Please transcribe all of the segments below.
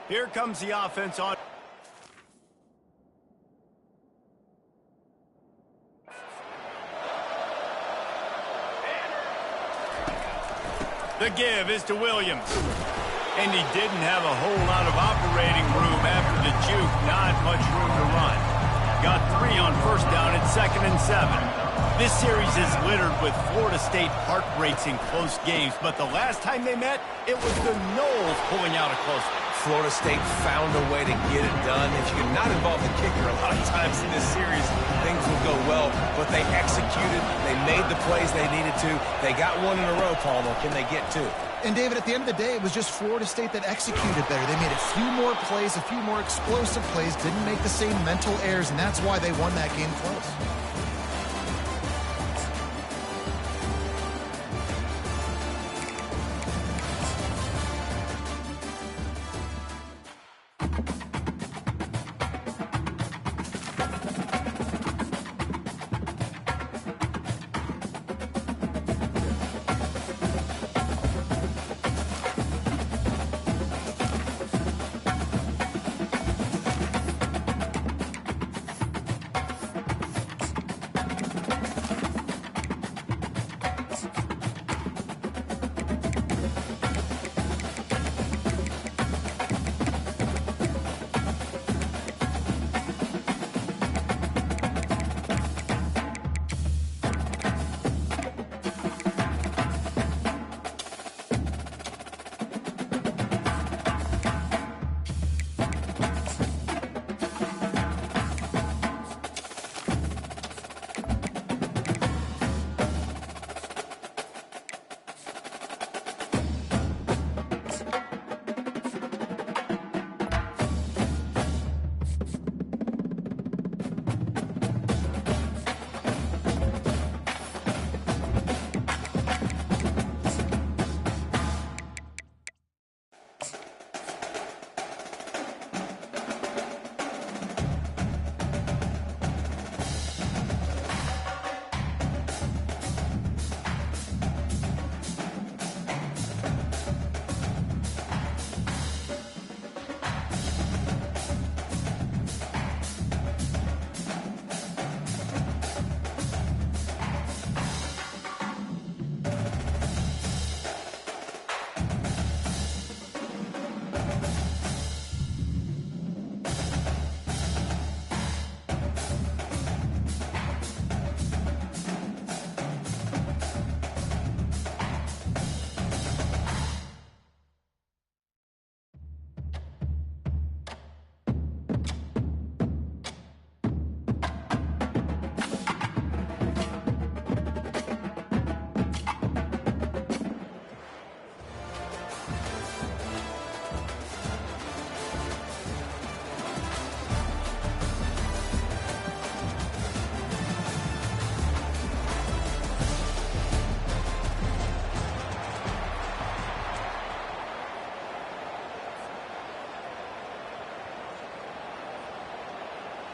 Here comes the offense on. The give is to Williams. And he didn't have a whole lot of operating room after the juke. Not much room to run. Got 3 on first down at 2nd and 7. This series is littered with Florida State heartbreaks in close games, but the last time they met, it was the Noles pulling out a close one. Florida State found a way to get it done. If you can not involve the kicker a lot of times in this series, things will go well, but they executed. They made the plays they needed to. They got one in a row, Palmer. Can they get 2? And, David, at the end of the day, it was just Florida State that executed better. They made a few more plays, a few more explosive plays, didn't make the same mental errors, and that's why they won that game close.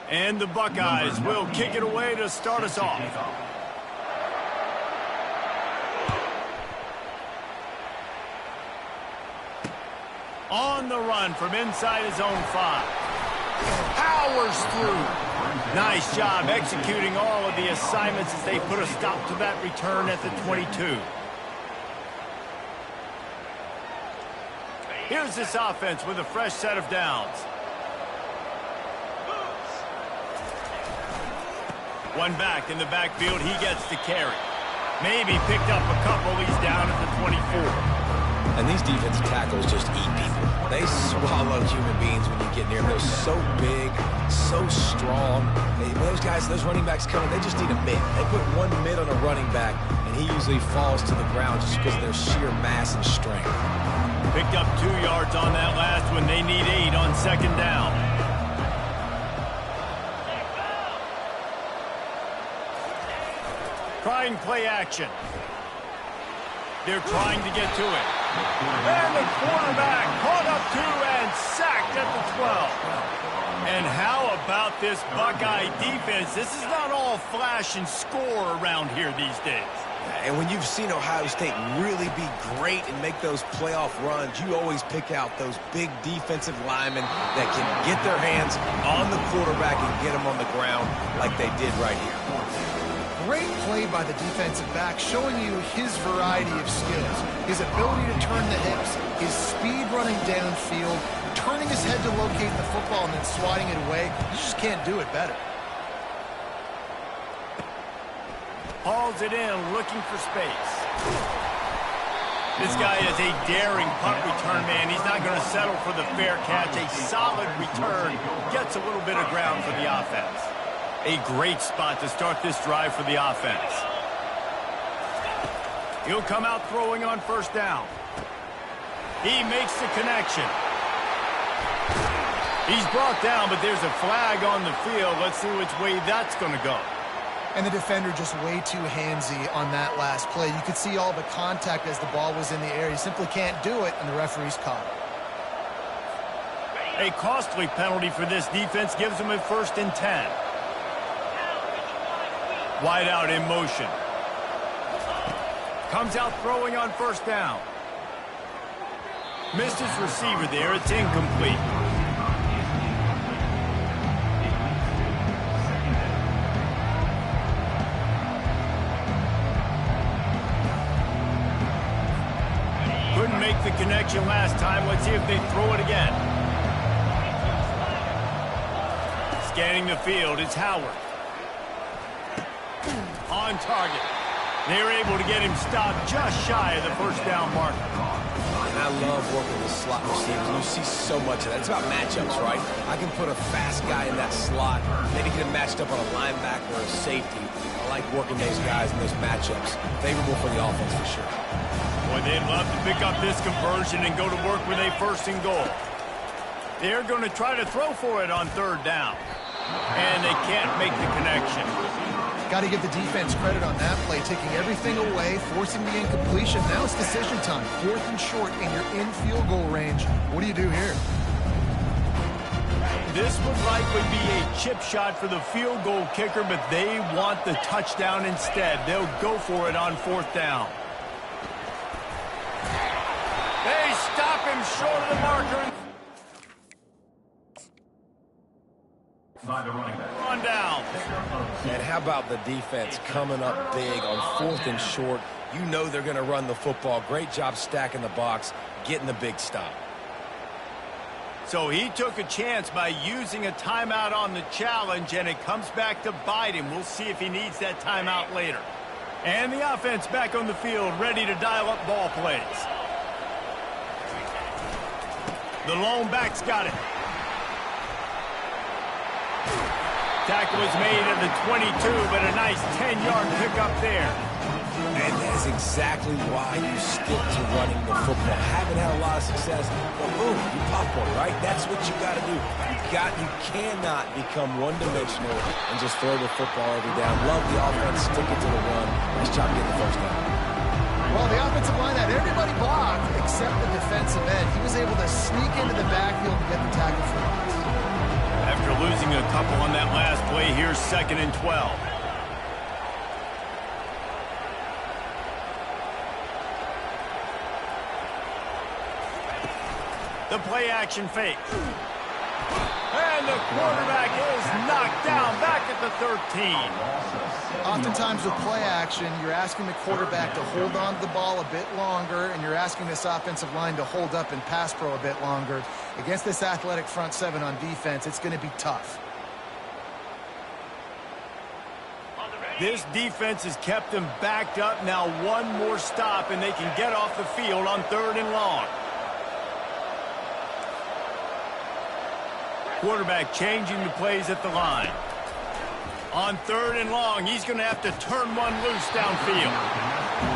And the Buckeyes will kick it away to start us off. On the run from inside his own 5. Powers through. Nice job executing all of the assignments as they put a stop to that return at the 22. Here's this offense with a fresh set of downs. One back in the backfield, he gets the carry. Maybe picked up a couple, he's down at the 24. And these defensive tackles just eat people. They swallow human beings when you get near them. They're so big, so strong. Those guys, those running backs coming, they just need a mid. They put one mid on a running back, and he usually falls to the ground just because of their sheer mass and strength. Picked up 2 yards on that last one. They need 8 on 2nd down. Trying play action. They're trying to get to it. And the quarterback caught up to and sacked at the 12. And how about this Buckeye defense? This is not all flash and score around here these days. And when you've seen Ohio State really be great and make those playoff runs, you always pick out those big defensive linemen that can get their hands on the quarterback and get him on the ground like they did right here. Great play by the defensive back, showing you his variety of skills. His ability to turn the hips, his speed running downfield, turning his head to locate the football and then swatting it away. You just can't do it better. Hauls it in, looking for space. This guy is a daring punt return man. He's not going to settle for the fair catch. A solid return gets a little bit of ground for the offense. A great spot to start this drive for the offense. He'll come out throwing on first down. He makes the connection. He's brought down, but there's a flag on the field. Let's see which way that's going to go. And the defender just way too handsy on that last play. You could see all the contact as the ball was in the air. He simply can't do it, and the referee's caught it. A costly penalty for this defense gives them a 1st and 10. Wide out in motion. Comes out throwing on first down. Missed his receiver there. It's incomplete. Couldn't make the connection last time. Let's see if they throw it again. Scanning the field, it's Howard. On target. They're able to get him stopped just shy of the first down marker. And I love working with slot receivers. You see so much of that. It's about matchups, right? I can put a fast guy in that slot, maybe get him matched up on a linebacker or a safety. I like working those guys in those matchups. Favorable for the offense for sure. Boy, they'd love to pick up this conversion and go to work with a 1st and goal. They're going to try to throw for it on 3rd down. And they can't make the connection. Got to give the defense credit on that play, taking everything away, forcing the incompletion. Now it's decision time. 4th and short, and you're in field goal range. What do you do here? This would likely be a chip shot for the field goal kicker, but they want the touchdown instead. They'll go for it on 4th down. They stop him short of the marker. Run down. And how about the defense coming up big on 4th and short? You know they're going to run the football. Great job stacking the box, getting the big stop. So he took a chance by using a timeout on the challenge, and it comes back to bite him. We'll see if he needs that timeout later. And the offense back on the field, ready to dial up ball plays. The lone back's got it. Tackle was made at the 22, but a nice 10-yard pickup there. And that is exactly why you stick to running the football. Haven't had a lot of success, but boom, you pop one, right? That's what you got to do. You cannot become one-dimensional and just throw the football every down. Love the offense, stick it to the run. Nice job getting the first down. Well, the offensive line had everybody blocked except the defensive end. He was able to sneak into the backfield and get the tackle for loss. After losing a couple on that last play, here's 2nd and 12. The play action fake. And the quarterback is knocked down back at the 13. Oftentimes with play action, you're asking the quarterback to hold on to the ball a bit longer, and you're asking this offensive line to hold up and pass pro a bit longer. Against this athletic front 7 on defense, it's going to be tough. This defense has kept them backed up. Now one more stop, and they can get off the field on 3rd and long. Quarterback changing the plays at the line. On 3rd and long, he's going to have to turn one loose downfield.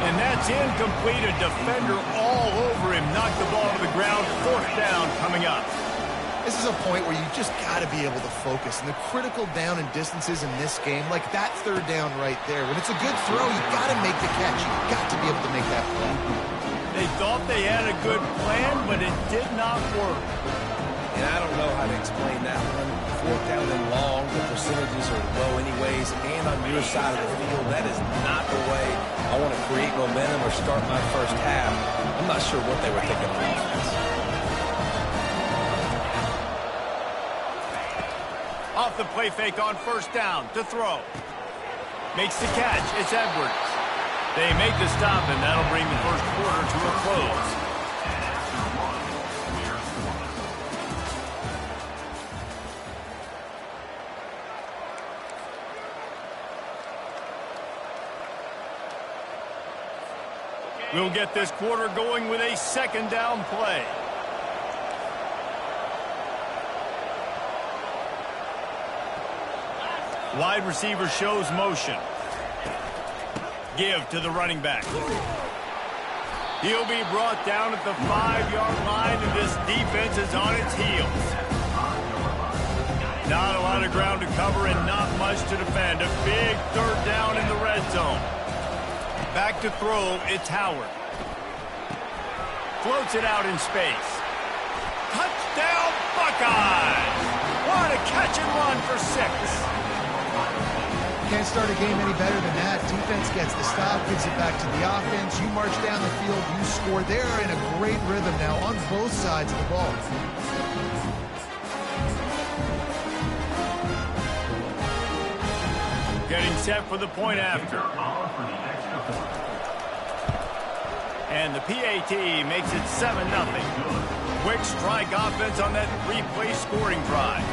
And that's incomplete. A defender all over him. Knocked the ball to the ground. 4th down coming up. This is a point where you just got to be able to focus. And the critical down and distances in this game, like that 3rd down right there, when it's a good throw, you got to make the catch. You got to be able to make that play. They thought they had a good plan, but it did not work. And I don't know how to explain that one. 4th down and long, the percentages are low anyways, and on your side of the field, that is not the way I want to create momentum or start my first half. I'm not sure what they were thinking on offense. Off the play fake on 1st down to throw. Makes the catch. It's Edwards. They make the stop, and that'll bring the 1st quarter to a close. We'll get this quarter going with a 2nd down play. Wide receiver shows motion. Give to the running back. He'll be brought down at the 5-yard line, and this defense is on its heels. Not a lot of ground to cover and not much to defend. A big 3rd down in the red zone. Back to throw, it's Howard. Floats it out in space. Touchdown, Buckeyes! What a catch and run for 6. Can't start a game any better than that. Defense gets the stop, gives it back to the offense. You march down the field, you score. They're in a great rhythm now on both sides of the ball. Getting set for the point after. And the PAT makes it 7-0. Quick strike offense on that 3-play scoring drive.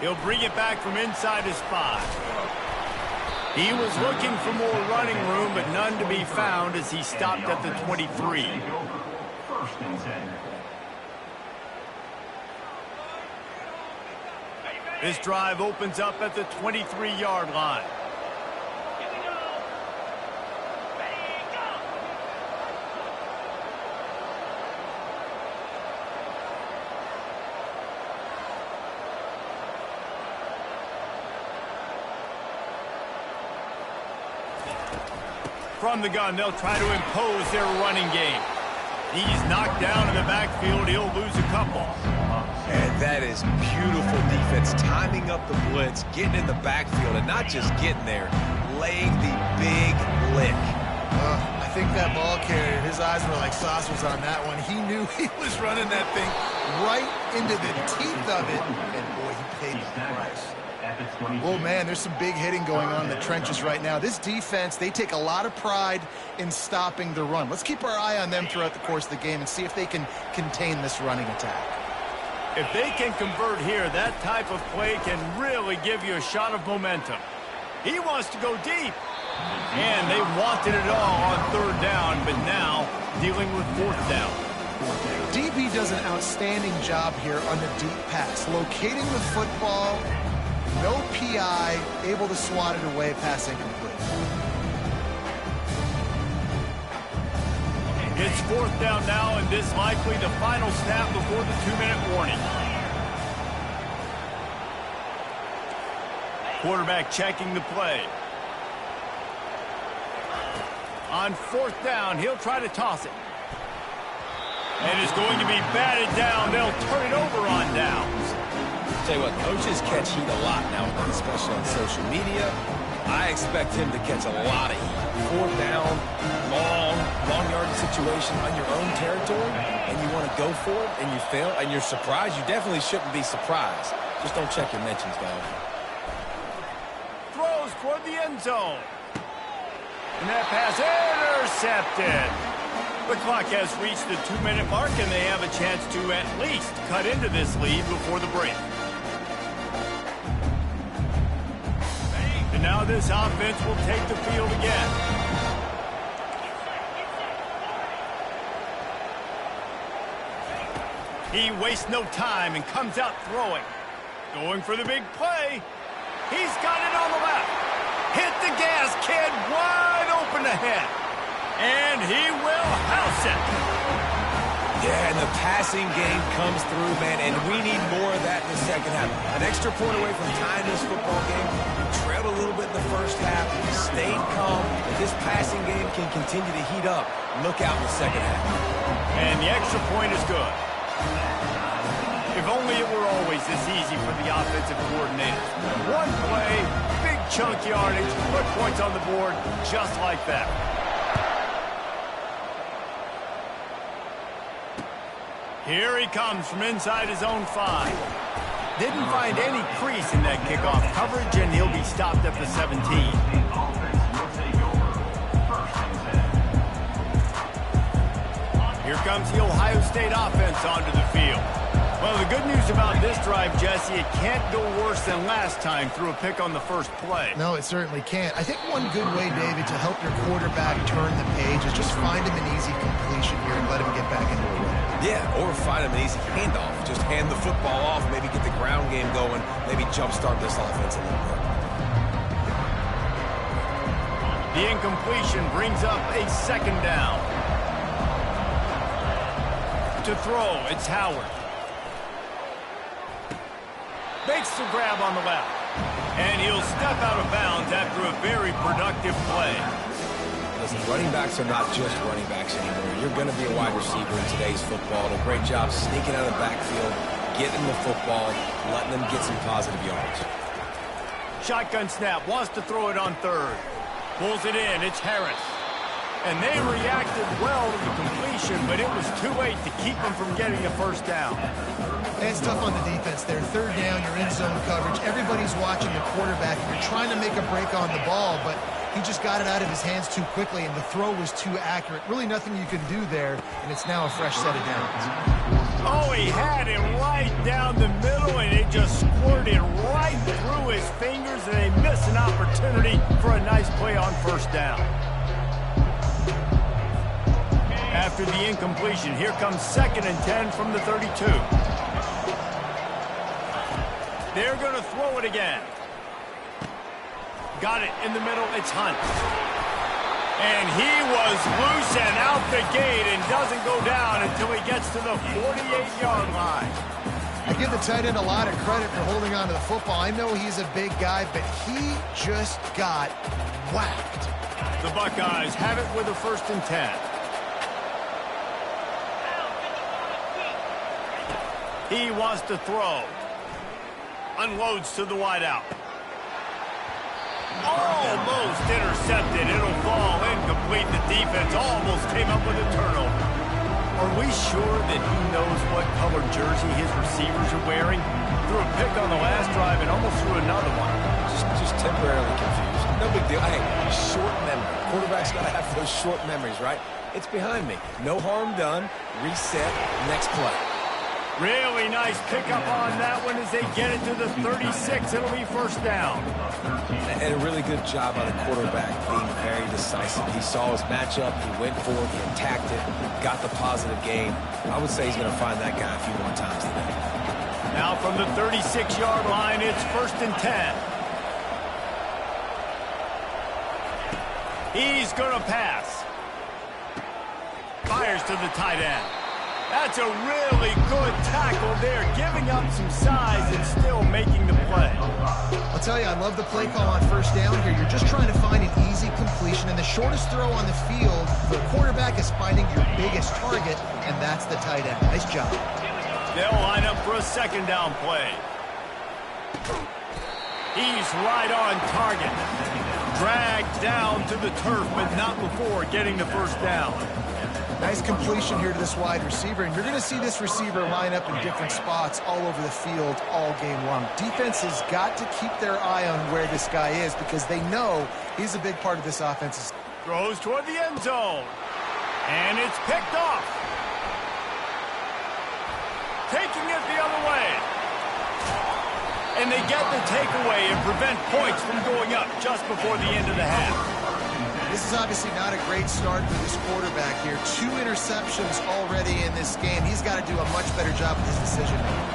He'll bring it back from inside his 5. He was looking for more running room, but none to be found as he stopped at the 23. This drive opens up at the 23-yard line. From the gun, they'll try to impose their running game. He's knocked down in the backfield. He'll lose a couple. And that is beautiful defense, timing up the blitz, getting in the backfield, and not just getting there, laying the big lick. I think that ball carrier, his eyes were like saucers on that one. He knew he was running that thing right into the teeth of it, and boy, he paid the price. Oh, man, there's some big hitting going on in the trenches right now. This defense, they take a lot of pride in stopping the run. Let's keep our eye on them throughout the course of the game and see if they can contain this running attack. If they can convert here, that type of play can really give you a shot of momentum. He wants to go deep. And they wanted it all on 3rd down, but now dealing with 4th down. DB does an outstanding job here on the deep pass, locating the football. No PI, able to swat it away, pass incomplete. It's 4th down now, and this likely the final snap before the 2-minute warning. Quarterback checking the play. On 4th down, he'll try to toss it. And it's going to be batted down. They'll turn it over on downs. Tell you what, coaches catch heat a lot now, especially on social media. I expect him to catch a lot of heat. 4th down, long yardage situation on your own territory, and you want to go for it, and you fail, and you're surprised. You definitely shouldn't be surprised. Just don't check your mentions, dog. Throws toward the end zone. And that pass intercepted. The clock has reached the 2-minute mark, and they have a chance to at least cut into this lead before the break. And now this offense will take the field again. He wastes no time and comes out throwing. Going for the big play. He's got it on the left. Hit the gas, kid. Wide open ahead. And he will house it. Yeah, and the passing game comes through, man, and we need more of that in the second half. An extra point away from tying this football game. We trailed a little bit in the first half, stayed calm. If this passing game can continue to heat up, look out in the second half. And the extra point is good. If only it were always this easy for the offensive coordinators. One play, big chunk yardage, put points on the board just like that. Here he comes from inside his own 5. Didn't find any crease in that kickoff coverage, and he'll be stopped at the 17. Here comes the Ohio State offense onto the field. Well, the good news about this drive, Jesse, it can't go worse than last time through a pick on the first play. No, it certainly can't. I think one good way, David, to help your quarterback turn the page is just find him an easy completion here and let him get back into a run. Yeah, or find him an easy handoff. Just hand the football off, maybe get the ground game going, maybe jumpstart this offense a little bit. The incompletion brings up a second down. To throw, it's Howard. Makes the grab on the left. And he'll step out of bounds after a very productive play. Listen, running backs are not just running backs anymore. You're going to be a wide receiver in today's football. A great job sneaking out of the backfield, getting the football, letting them get some positive yards. Shotgun snap, wants to throw it on third. Pulls it in, it's Harris. And they reacted well to the completion, but it was too late to keep them from getting a first down. It's tough on the defense there. Third down, you're in zone coverage. Everybody's watching the quarterback, and you're trying to make a break on the ball, but he just got it out of his hands too quickly, and the throw was too accurate. Really nothing you can do there, and it's now a fresh set of downs. Oh, he had it right down the middle, and it just squirted right through his fingers, and they missed an opportunity for a nice play on first down. After the incompletion, here comes 2nd and 10 from the 32. They're going to throw it again. Got it in the middle. It's Hunt. And he was loose and out the gate and doesn't go down until he gets to the 48-yard line. I give the tight end a lot of credit for holding on to the football. I know he's a big guy, but he just got whacked. The Buckeyes have it with a 1st and 10. He wants to throw. Unloads to the wideout. Almost intercepted. It'll fall incomplete. The defense almost came up with a turnover. Are we sure that he knows what color jersey his receivers are wearing? Threw a pick on the last drive and almost threw another one. Just temporarily confused. No big deal. Hey, short memory. Quarterback's got to have those short memories, right? It's behind me. No harm done. Reset. Next play. Really nice pickup on that one as they get it to the 36. It'll be first down. And a really good job by the quarterback being very decisive. He saw his matchup. He went for it. He attacked it. Got the positive gain. I would say he's going to find that guy a few more times today. Now from the 36-yard line, it's 1st and 10. He's going to pass. Fires to the tight end. That's a really good tackle there, giving up some size and still making the play. I'll tell you, I love the play call on first down here. You're just trying to find an easy completion, and the shortest throw on the field for the quarterback is finding your biggest target, and that's the tight end. Nice job. They'll line up for a 2nd down play. He's right on target. Dragged down to the turf, but not before getting the first down. Nice completion here to this wide receiver, and you're going to see this receiver line up in different spots all over the field all game long. Defense has got to keep their eye on where this guy is because they know he's a big part of this offense. Throws toward the end zone, and it's picked off. Taking it the other way. And they get the takeaway and prevent points from going up just before the end of the half. This is obviously not a great start for this quarterback here. 2 interceptions already in this game. He's got to do a much better job with his decision making.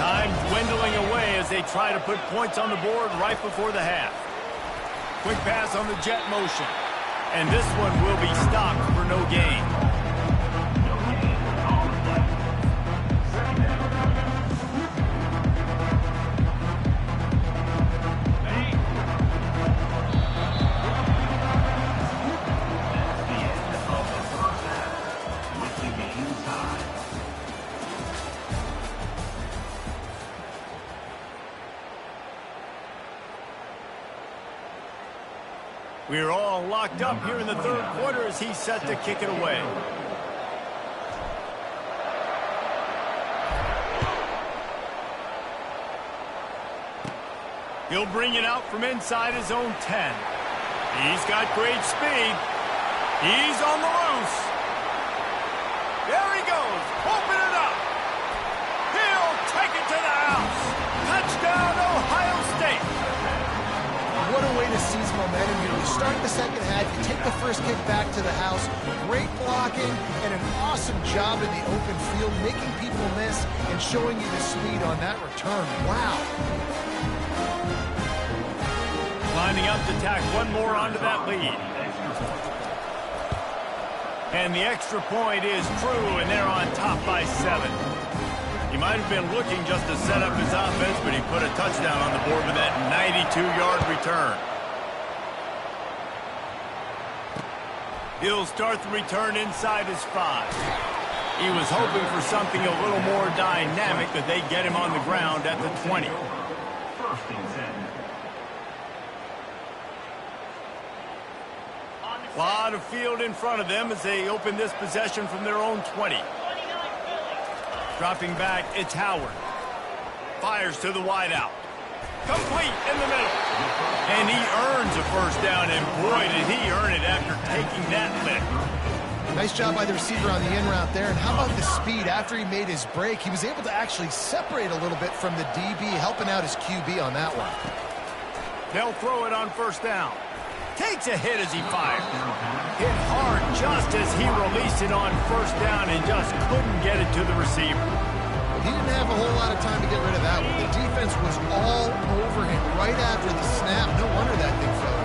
Time dwindling away as they try to put points on the board right before the half. Quick pass on the jet motion. And this one will be stopped for no gain. We're all locked up here in the third quarter as he's set to kick it away. He'll bring it out from inside his own 10. He's got great speed. He's on the loose. There he goes. Open it up. He'll take it to the house. Touchdown, Ohio State. What a way to seize momentum here. You start the second half, you take the first kick back to the house. Great blocking and an awesome job in the open field, making people miss and showing you the speed on that return. Wow. Lining up to tack one more onto that lead. And the extra point is true, and they're on top by 7. He might have been looking just to set up his offense, but he put a touchdown on the board with that 92-yard return. He'll start the return inside his 5. He was hoping for something a little more dynamic, that they get him on the ground at the 20. A lot of field in front of them as they open this possession from their own 20. Dropping back, it's Howard. Fires to the wideout. Complete in the middle. And he earns a first down, and boy, did he earn it after taking that lick. Nice job by the receiver on the in route there. And how about the speed after he made his break? He was able to actually separate a little bit from the DB, helping out his QB on that one. They'll throw it on first down. Takes a hit as he fired. Hit hard just as he released it on first down and just couldn't get it to the receiver. He didn't have a whole lot of time to get rid of that one. The defense was all over him right after the snap. No wonder that thing fell.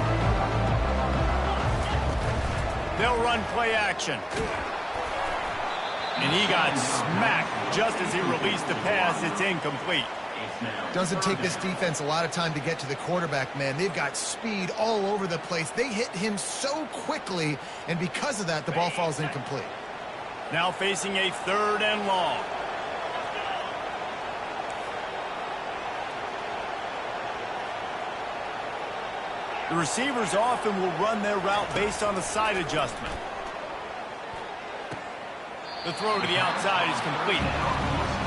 They'll run play action. And he got smacked just as he released the pass. It's incomplete. Doesn't take this defense a lot of time to get to the quarterback, man. They've got speed all over the place. They hit him so quickly, and because of that, the ball falls incomplete. Now facing a 3rd and long. The receivers often will run their route based on a side adjustment. The throw to the outside is complete.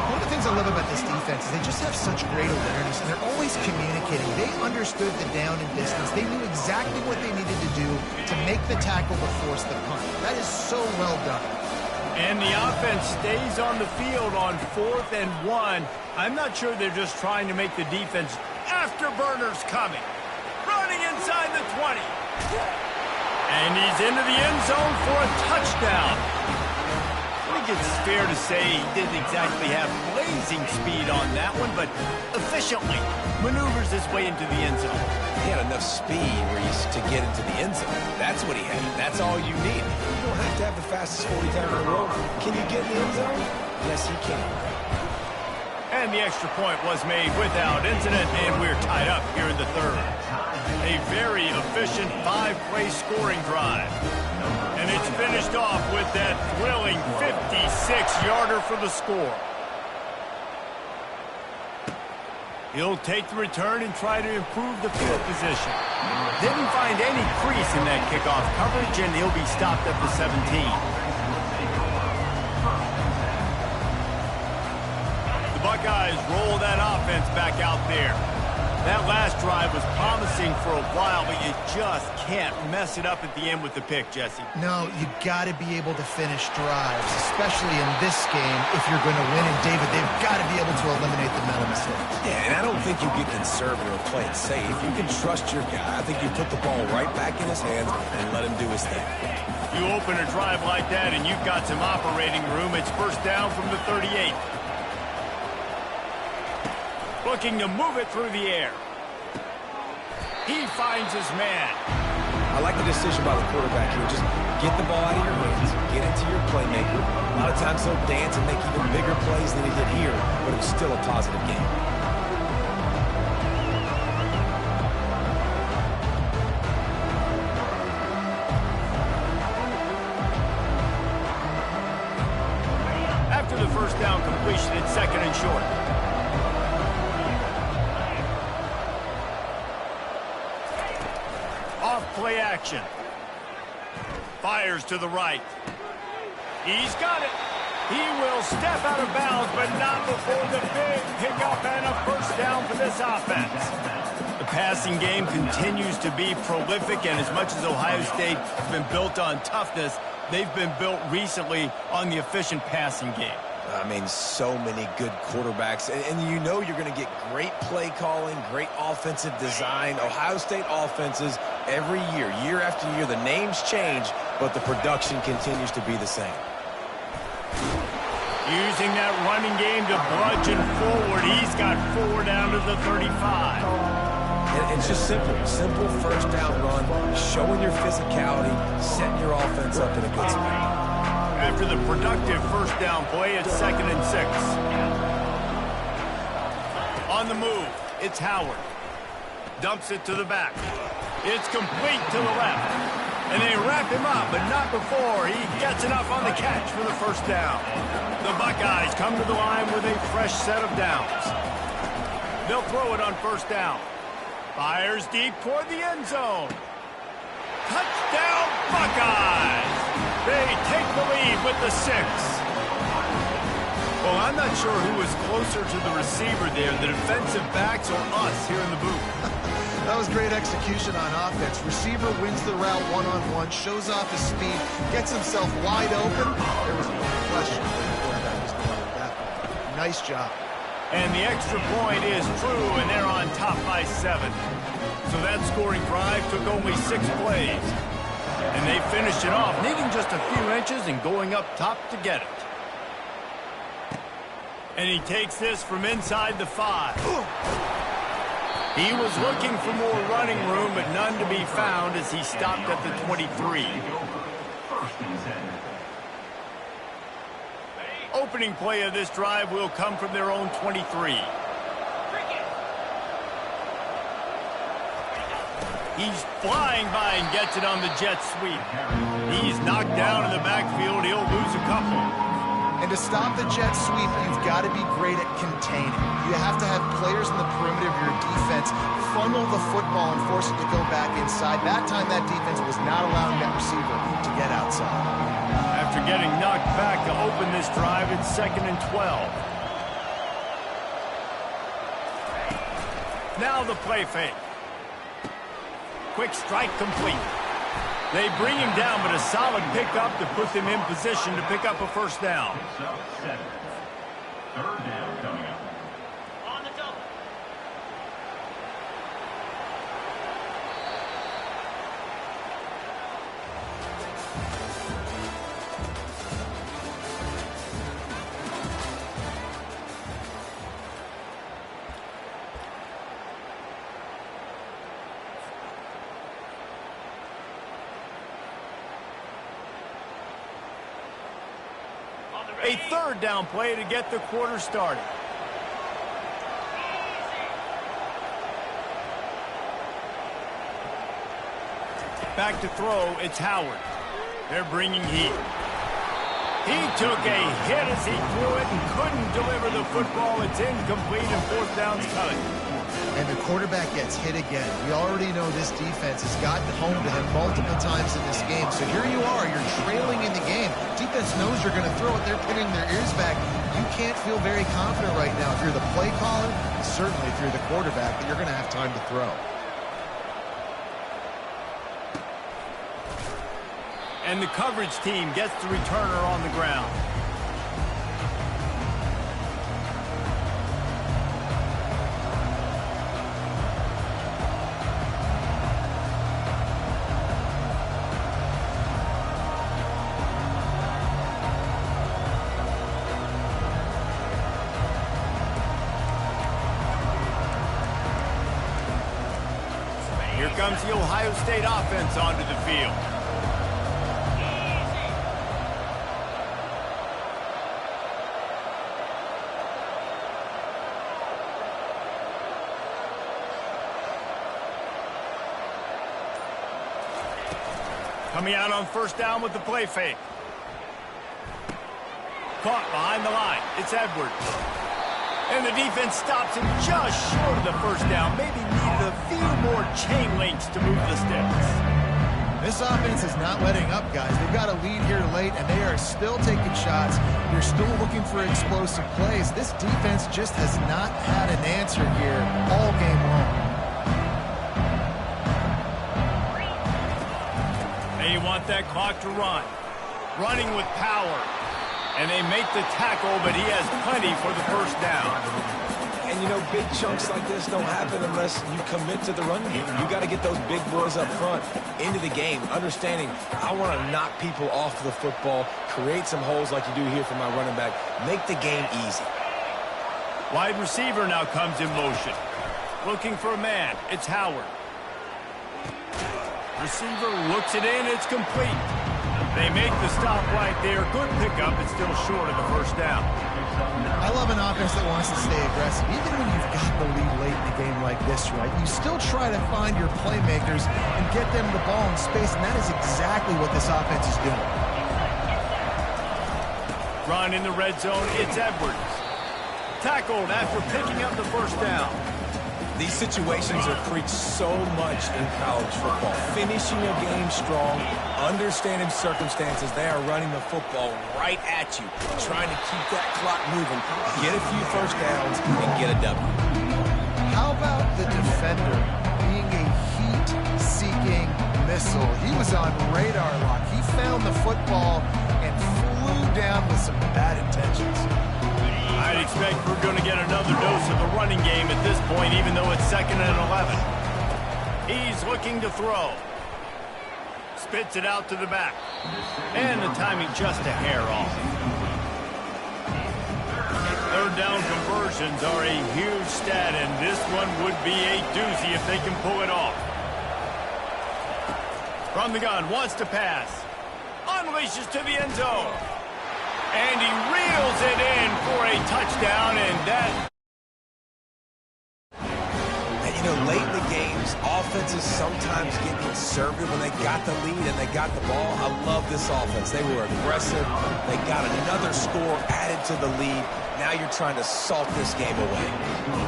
One of the things I love about this defense is they just have such great awareness, and they're always communicating. They understood the down and distance. They knew exactly what they needed to do to make the tackle to force the punt. That is so well done. And the offense stays on the field on 4th and 1. I'm not sure they're just trying to make the defense afterburners coming. Running inside the 20. And he's into the end zone for a touchdown. I think it's fair to say he didn't exactly have blazing speed on that one, but efficiently maneuvers his way into the end zone. He had enough speed, Reese, to get into the end zone. That's what he had. That's all you need. You don't have to have the fastest 40-time in the world. Can you get in the end zone? Yes, he can. And the extra point was made without incident, and we're tied up here in the 3rd. A very efficient 5-play scoring drive. And it's finished off with that thrilling 56-yarder for the score. He'll take the return and try to improve the field position. Didn't find any crease in that kickoff coverage, and he'll be stopped at the 17. The Buckeyes roll that offense back out there. That last drive was promising for a while, but you just can't mess it up at the end with the pick, Jesse. No, you got to be able to finish drives, especially in this game if you're going to win. And, David, they've got to be able to eliminate the mental mistakes. Yeah, and I don't think you get conservative or play it safe. You can trust your guy. I think you put the ball right back in his hands and let him do his thing. You open a drive like that and you've got some operating room. It's first down from the 38. Looking to move it through the air. He finds his man. I like the decision by the quarterback here. Just get the ball out of your hands. Get into your playmaker. A lot of times he'll dance and make even bigger plays than he did here, but it was still a positive game. After the first down completion, it's 2nd and short. play action. Fires to the right. He's got it. He will step out of bounds, but not before the big pickup and a first down for this offense. The passing game continues to be prolific, and as much as Ohio State has been built on toughness, they've been built recently on the efficient passing game. I mean, so many good quarterbacks, and you know you're going to get great play calling, great offensive design. Ohio State offenses every year, year after year, the names change, but the production continues to be the same. Using that running game to bludgeon forward. He's got 4 down to the 35. And it's just simple first down run, showing your physicality, setting your offense up in a good spot. After the productive first down play, it's 2nd and 6. On the move, it's Howard. Dumps it to the back. It's complete to the left. And they wrap him up, but not before he gets enough on the catch for the first down. The Buckeyes come to the line with a fresh set of downs. They'll throw it on first down. Fires deep toward the end zone. Touchdown, Buckeyes! They take the lead with the 6. Well, I'm not sure who was closer to the receiver there, the defensive backs or us here in the booth. That was great execution on offense. Receiver wins the route one-on-one, shows off his speed, gets himself wide open. There was no question that the quarterback was going with that ball. Nice job. And the extra point is true, and they're on top by 7. So that scoring drive took only 6 plays. And they finished it off, needing just a few inches and going up top to get it. And he takes this from inside the 5. He was looking for more running room, but none to be found as he stopped at the 23. Opening play of this drive will come from their own 23. He's flying by and gets it on the jet sweep. He's knocked down in the backfield. He'll lose a couple. And to stop the jet sweep, you've got to be great at containing. You have to have players in the perimeter of your defense funnel the football and force it to go back inside. That time, that defense was not allowing that receiver to get outside. After getting knocked back to open this drive, it's 2nd and 12. Now the play fake. Quick strike complete. They bring him down, but a solid pickup to put them in position to pick up a first down. 3rd down coming up. On the double. A 3rd down play to get the quarter started. Back to throw, it's Howard. They're bringing heat. He took a hit as he threw it and couldn't deliver the football. It's incomplete and 4th down's coming. And the quarterback gets hit again. We already know this defense has gotten home to him multiple times in this game. So here you are, you're trailing in the game. Defense knows you're going to throw it. They're pinning their ears back. You can't feel very confident right now. If you're the play caller, and certainly if you're the quarterback, that you're going to have time to throw. And the coverage team gets the returner on the ground. Here comes the Ohio State offense onto the field. Coming out on first down with the play fake. Caught behind the line. It's Edwards. And the defense stops him just short of the first down. Maybe needed a few more chain links to move the sticks. This offense is not letting up, guys. They've got a lead here late, and they are still taking shots. They're still looking for explosive plays. This defense just has not had an answer here all game long. They want that clock to run. Running with power. And they make the tackle, but he has plenty for the first down. And, you know, big chunks like this don't happen unless you commit to the run game. You got to get those big boys up front into the game, understanding I want to knock people off the football, create some holes like you do here for my running back, make the game easy. Wide receiver now comes in motion. Looking for a man. It's Howard. Receiver looks it in. It's complete. They make the stop right there. Good pickup. It's still short of the first down. I love an offense that wants to stay aggressive. Even when you've got the lead late in a game like this, right, you still try to find your playmakers and get them the ball in space, and that is exactly what this offense is doing. Run in the red zone. It's Edwards. Tackled after picking up the first down. These situations are preached so much in college football. Finishing a game strong, understanding circumstances. They are running the football right at you, trying to keep that clock moving, get a few first downs, and get a W. How about the defender being a heat-seeking missile? He was on radar lock. He found the football and flew down with some bad intentions. I'd expect we're going to get another dose of the running game at this point, even though it's 2nd and 11. He's looking to throw. Spits it out to the back. And the timing just a hair off. Third down conversions are a huge stat, and this one would be a doozy if they can pull it off. From the gun, wants to pass. Unleashes to the end zone. And he reels it in for a touchdown, and that... And, you know, late in the games, offenses sometimes get conservative when they got the lead and they got the ball. I love this offense. They were aggressive. They got another score added to the lead. Now you're trying to salt this game away.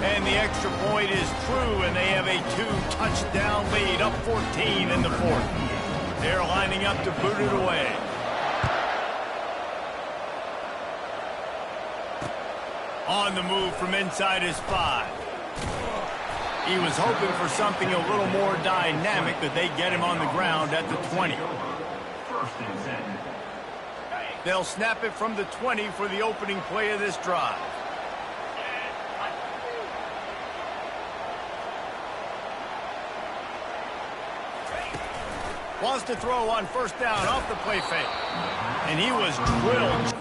And the extra point is true, and they have a 2-touchdown lead, up 14 in the fourth. They're lining up to boot it away. On the move from inside his 5. He was hoping for something a little more dynamic, but they get him on the ground at the 20. They'll snap it from the 20 for the opening play of this drive. Wants to throw on first down off the play fake. And he was drilled.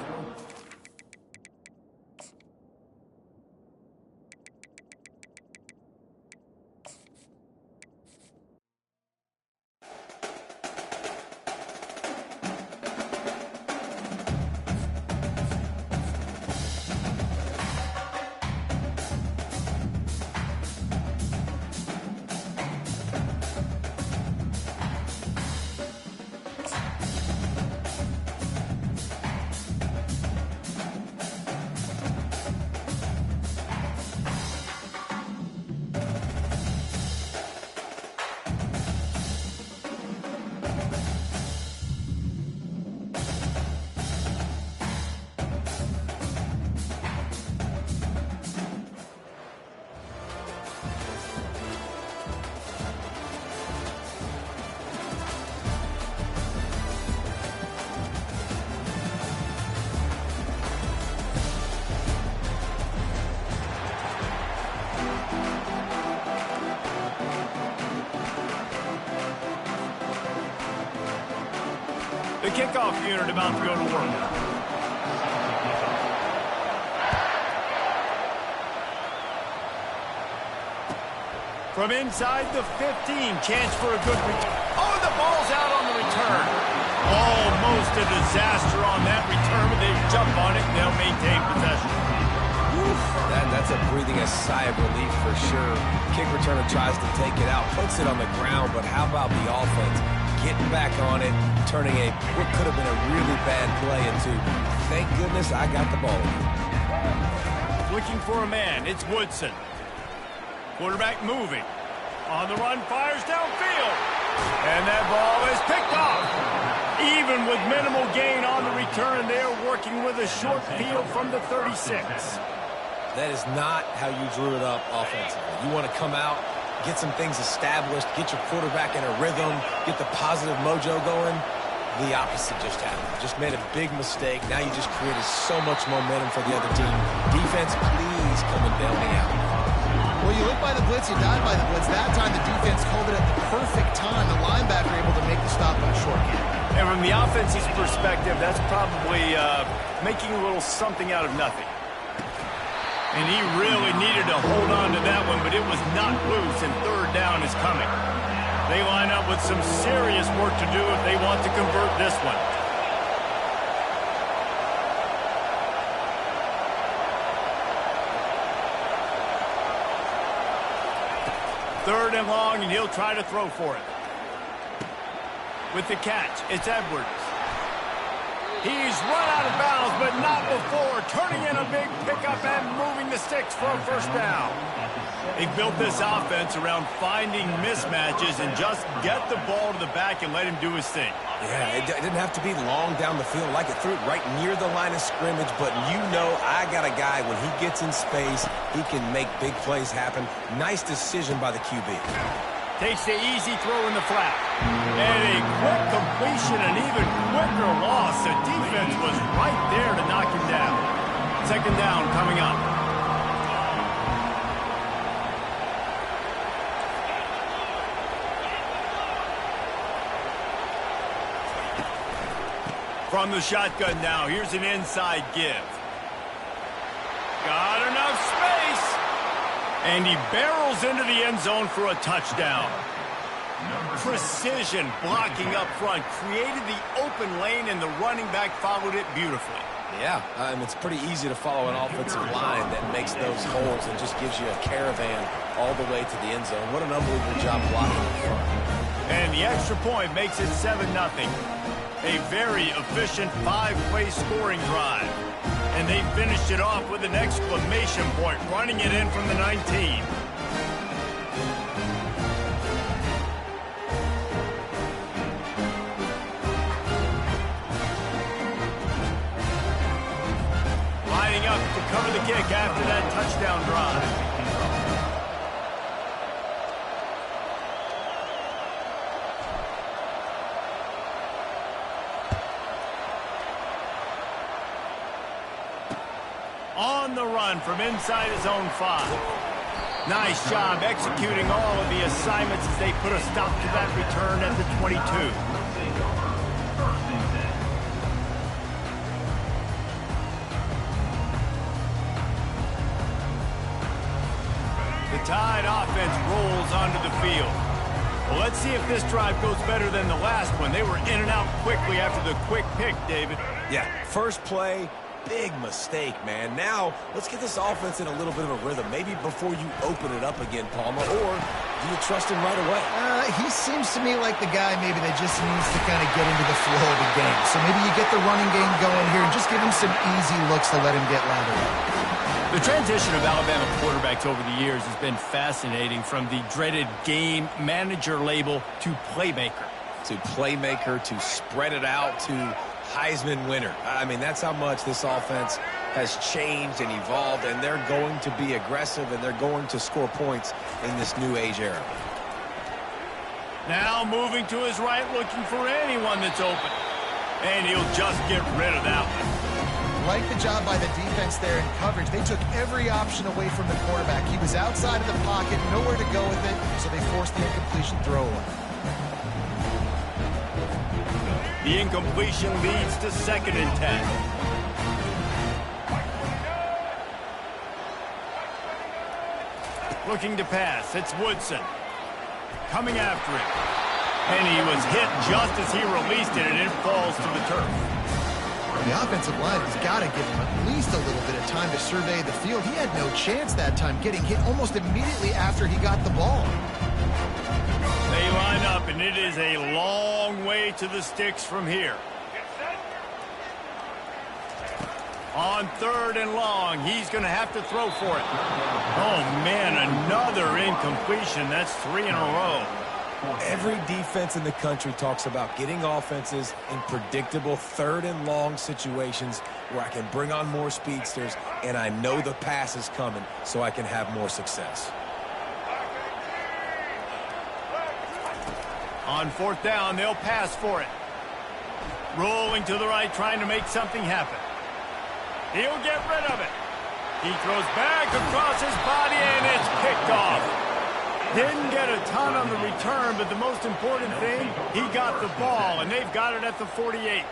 The kickoff unit about to go to work. From inside the 15, chance for a good return. Oh, the ball's out on the return. Almost a disaster on that return, but they jump on it and they'll maintain possession. That's a breathing a sigh of relief for sure. Kick returner tries to take it out, puts it on the ground, but how about the offense getting back on it, turning what could have been a really bad play into, thank goodness I got the ball. Looking for a man, it's Woodson. Quarterback moving. On the run, fires downfield. And that ball is picked off. Even with minimal gain on the return, they are working with a short field from the 36. That is not how you drew it up offensively. You want to come out, get some things established, get your quarterback in a rhythm, get the positive mojo going. The opposite just happened. Just made a big mistake. Now you just created so much momentum for the other team. Defense, please come and bail me out. Well, you live by the blitz, you died by the blitz. That time the defense called it at the perfect time. The linebacker able to make the stop on a short game. And from the offense's perspective, that's probably making a little something out of nothing. And he really needed to hold on to that one, but it was not loose, and third down is coming. They line up with some serious work to do if they want to convert this one. Third and long, and he'll try to throw for it. With the catch, it's Edwards. He's run out of bounds, but not before turning in a big pickup and moving the sticks for a first down. He built this offense around finding mismatches and just get the ball to the back and let him do his thing. Yeah, it didn't have to be long down the field. Like it threw it right near the line of scrimmage, but you know I got a guy, when he gets in space, he can make big plays happen. Nice decision by the QB. Takes the easy throw in the flat. And a quick completion, an even quicker loss. The defense was right there to knock him down. Second down coming up. From the shotgun now, here's an inside give. Got enough space. And he barrels into the end zone for a touchdown. Precision blocking up front, created the open lane, and the running back followed it beautifully. Yeah, it's pretty easy to follow an offensive line that makes those holes and just gives you a caravan all the way to the end zone. What an unbelievable job blocking up front. And the extra point makes it 7-0. A very efficient 5-play scoring drive. And they finished it off with an exclamation point, running it in from the 19. Lining up to cover the kick after that touchdown drive. On the run from inside his own 5. Nice job executing all of the assignments as they put a stop to that return at the 22. The Tide offense rolls onto the field. Well, let's see if this drive goes better than the last one. They were in and out quickly after the quick pick, David. Yeah, first play. Big mistake, man. Now, let's get this offense in a little bit of a rhythm. Maybe before you open it up again, Palmer, or do you trust him right away? He seems to me like the guy maybe that just needs to kind of get into the flow of the game. So maybe you get the running game going here and just give him some easy looks to let him get lathered up. The transition of Alabama quarterbacks over the years has been fascinating, from the dreaded game manager label to playmaker. To playmaker, to spread it out, to Heisman winner. I mean, that's how much this offense has changed and evolved, and they're going to be aggressive, and they're going to score points in this new age era. Now moving to his right, looking for anyone that's open. And he'll just get rid of that one. Like the job by the defense there in coverage. They took every option away from the quarterback. He was outside of the pocket, nowhere to go with it, so they forced the incompletion throw away. The incompletion leads to 2nd and 10. Looking to pass, it's Woodson. Coming after him. And he was hit just as he released it, and it falls to the turf. The offensive line has got to give him at least a little bit of time to survey the field. He had no chance that time, getting hit almost immediately after he got the ball. They line up, and it is a long way to the sticks from here. On 3rd and long, he's going to have to throw for it. Oh, man, another incompletion. That's 3 in a row. Every defense in the country talks about getting offenses in predictable third and long situations where I can bring on more speedsters and I know the pass is coming so I can have more success. On fourth down, they'll pass for it. Rolling to the right, trying to make something happen. He'll get rid of it. He throws back across his body, and it's picked off. Didn't get a ton on the return, but the most important thing, he got the ball, and they've got it at the 48.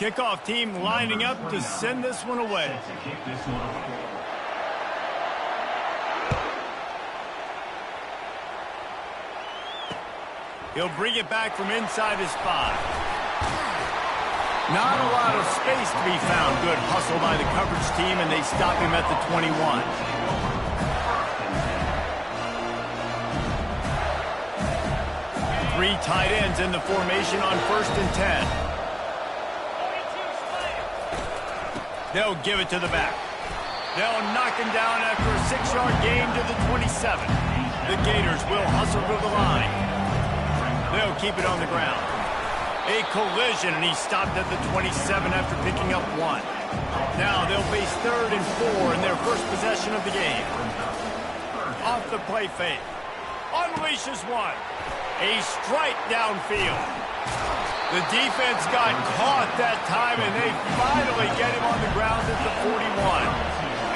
Kickoff team lining up to send this one away. He'll bring it back from inside his 5. Not a lot of space to be found. Good hustle by the coverage team, and they stop him at the 21. Three tight ends in the formation on 1st and 10. They'll give it to the back. They'll knock him down after a 6-yard gain to the 27. The Gators will hustle to the line. They'll keep it on the ground. A collision, and he stopped at the 27 after picking up 1. Now they'll face 3rd and 4 in their first possession of the game. Off the play fake. Unleashes one. A strike downfield. The defense got caught that time, and they finally get him on the ground at the 41.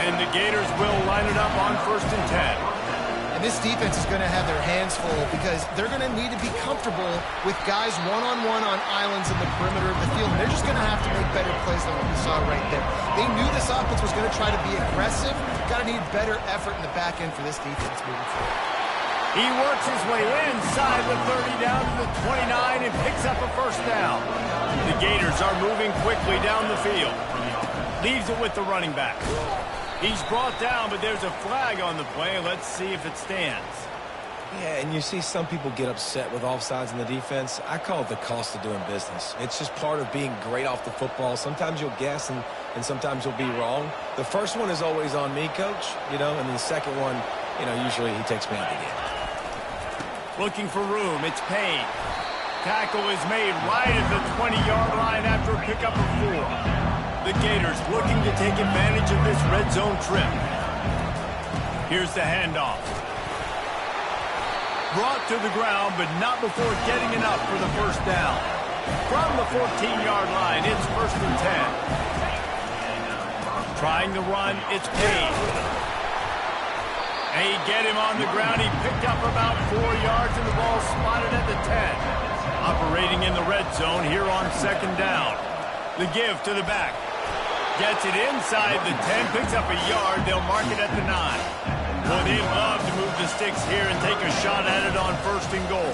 And the Gators will line it up on 1st and 10. And this defense is going to have their hands full because they're going to need to be comfortable with guys one-on-one on islands in the perimeter of the field. And they're just going to have to make better plays than what we saw right there. They knew this offense was going to try to be aggressive. Got to need better effort in the back end for this defense moving forward. He works his way inside the 30 down to the 29 and picks up a 1st down. The Gators are moving quickly down the field. Leaves it with the running back. He's brought down, but there's a flag on the play. Let's see if it stands. Yeah, and you see some people get upset with offsides in the defense. I call it the cost of doing business. It's just part of being great off the football. Sometimes you'll guess and sometimes you'll be wrong. The first one is always on me, Coach, and then the second one, usually he takes me out of the game. Looking for room, it's Payne. Tackle is made right at the 20-yard line after a pickup of 4. The Gators looking to take advantage of this red zone trip. Here's the handoff. Brought to the ground, but not before getting enough for the 1st down. From the 14-yard line, it's 1st and 10. Trying to run, it's Payne. They get him on the ground. He picked up about 4 yards, and the ball spotted at the 10. Operating in the red zone here on 2nd down. The give to the back. Gets it inside the 10, picks up a yard. They'll mark it at the 9. Well, they'd love to move the sticks here and take a shot at it on 1st and goal.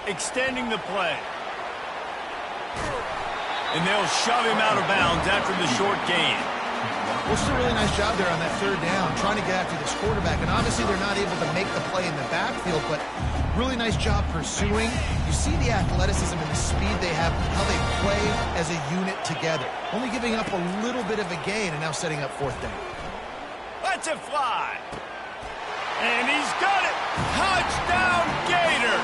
Extending the play. And they'll shove him out of bounds after the short gain. Well, still a really nice job there on that 3rd down, trying to get after this quarterback. And obviously they're not able to make the play in the backfield, but really nice job pursuing. You see the athleticism and the speed they have, how they play as a unit together. Only giving up a little bit of a gain and now setting up 4th down. Let's it fly. And he's got it. Touchdown, Gator.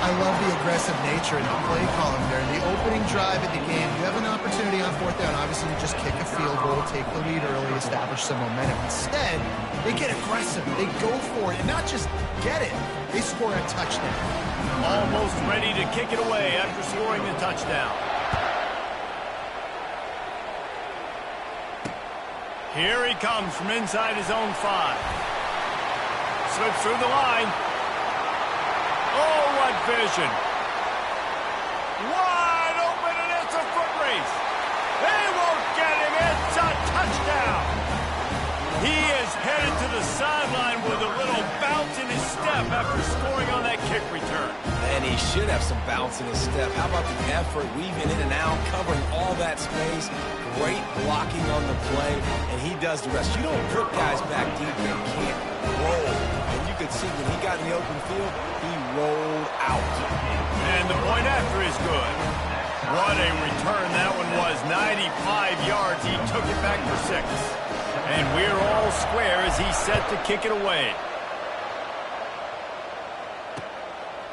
I love the aggressive nature in the play column there. In the opening drive of the game, you have an opportunity on 4th down. Obviously, you just kick a field goal, take the lead early, establish some momentum. Instead, they get aggressive. They go for it, and not just get it. They score a touchdown. Almost ready to kick it away after scoring the touchdown. Here he comes from inside his own 5. Slips through the line. Oh, what vision. Wide open, and it's a foot race. They won't get him. It's a touchdown. He is headed to the sideline with a little bounce in his step after scoring on that kick return. And he should have some bounce in his step. How about the effort, weaving in and out, covering all that space. Great blocking on the play, and he does the rest. You don't put guys back deep that can't roll. And you could see when he got in the open field, he rolled out. And the point after is good. What a return that one was. 95 yards. He took it back for 6. And we're all square as he's set to kick it away.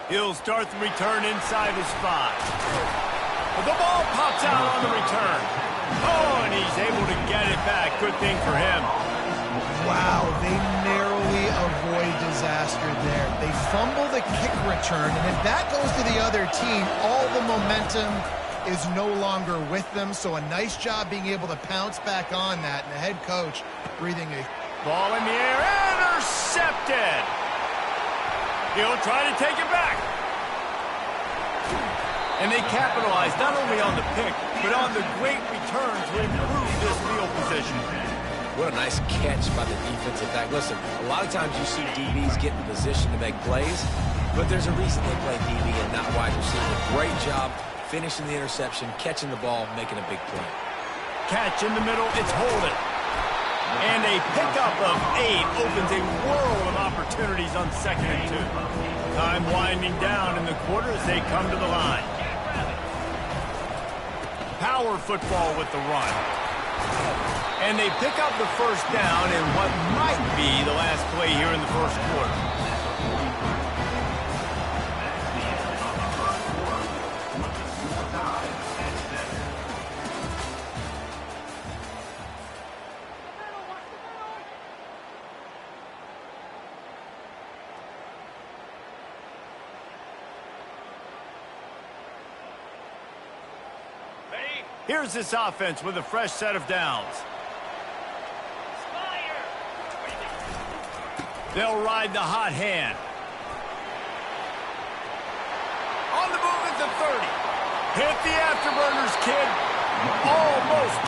He'll start the return inside his 5. The ball pops out on the return. Oh, and he's able to get it back. Good thing for him. Wow, they narrowly avoid disaster there. They fumble the kick return, and if that goes to the other team, all the momentum is no longer with them. So a nice job being able to pounce back on that, and the head coach breathing a... Ball in the air, intercepted. He'll try to take it back. And they capitalize not only on the pick, but on the great return to improve this field position. What a nice catch by the defensive back. Listen, a lot of times you see DBs get in position to make plays, but there's a reason they play DB and not wide receiver. Great job finishing the interception, catching the ball, making a big play. Catch in the middle, it's holding. And a pickup of 8 opens a world of opportunities on 2nd and 2. Time winding down in the quarter as they come to the line. Power football with the run. And they pick up the 1st down in what might be the last play here in the 1st quarter. Here's this offense with a fresh set of downs. They'll ride the hot hand. On the move at the 30. Hit the afterburners, kid. Almost.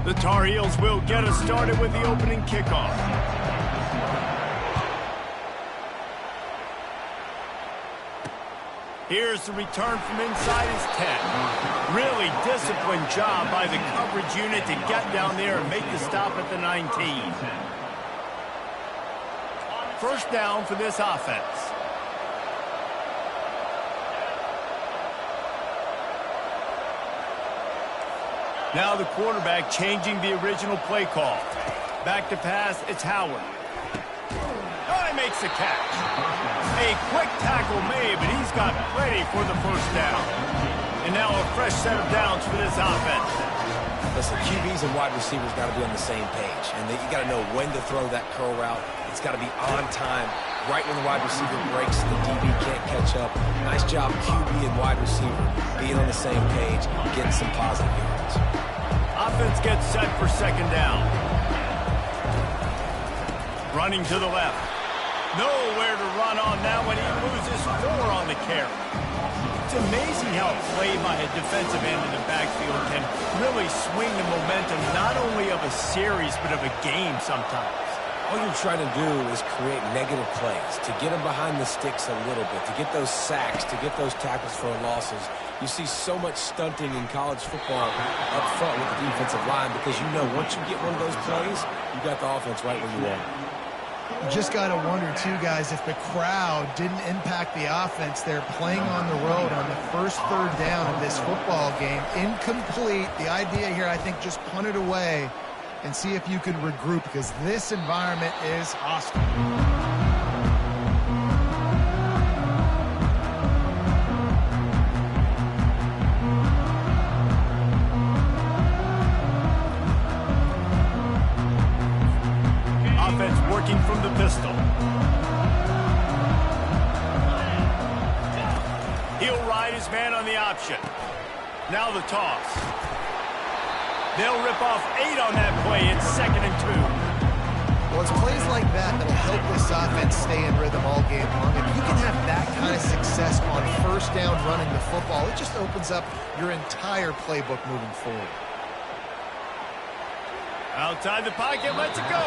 The Tar Heels will get us started with the opening kickoff. Here's the return from inside his 10. Really disciplined job by the coverage unit to get down there and make the stop at the 19. First down for this offense. Now the quarterback changing the original play call. Back to pass, it's Howard. Oh, he makes the catch. A quick tackle made, but he's got ready for the first down. And now a fresh set of downs for this offense. Listen, QBs and wide receivers got to be on the same page. And you got to know when to throw that curl route. It's got to be on time, right when the wide receiver breaks and the DB can't catch up. Nice job, QB and wide receiver, being on the same page, getting some positive yards. Offense gets set for second down. Running to the left. Nowhere to run on that one. He loses 4 on the carry. It's amazing how a play by a defensive end in the backfield can really swing the momentum not only of a series but of a game sometimes. All you're trying to do is create negative plays, to get them behind the sticks a little bit, to get those sacks, to get those tackles for losses. You see so much stunting in college football up front with the defensive line because you know once you get one of those plays, you got the offense right where you want it. You just got to wonder, too, guys, if the crowd didn't impact the offense. They're playing on the road on the first third down of this football game. Incomplete. The idea here, I think, just punt it away and see if you can regroup because this environment is hostile. working from the pistol. He'll ride his man on the option. Now the toss. They'll rip off 8 on that play. It's 2nd and 2. Well, it's plays like that that'll help this offense stay in rhythm all game long. If you can have that kind of success on first down running the football, it just opens up your entire playbook moving forward. Outside the pocket, lets it go.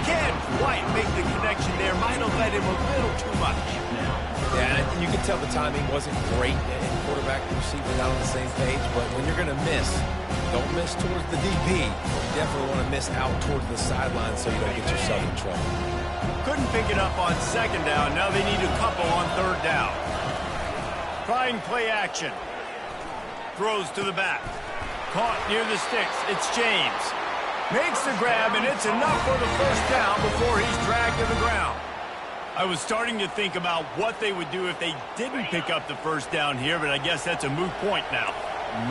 Can't quite make the connection there. Might have led him a little too much. Yeah, and you can tell the timing wasn't great, and quarterback and receiver not on the same page, but when you're going to miss, don't miss towards the DB. You definitely want to miss out towards the sideline so you don't get yourself in trouble. Couldn't pick it up on 2nd down. Now they need a couple on 3rd down. Trying play action. Throws to the back. Caught near the sticks. It's James. Makes the grab, and it's enough for the 1st down before he's dragged to the ground. I was starting to think about what they would do if they didn't pick up the 1st down here, but I guess that's a moot point now.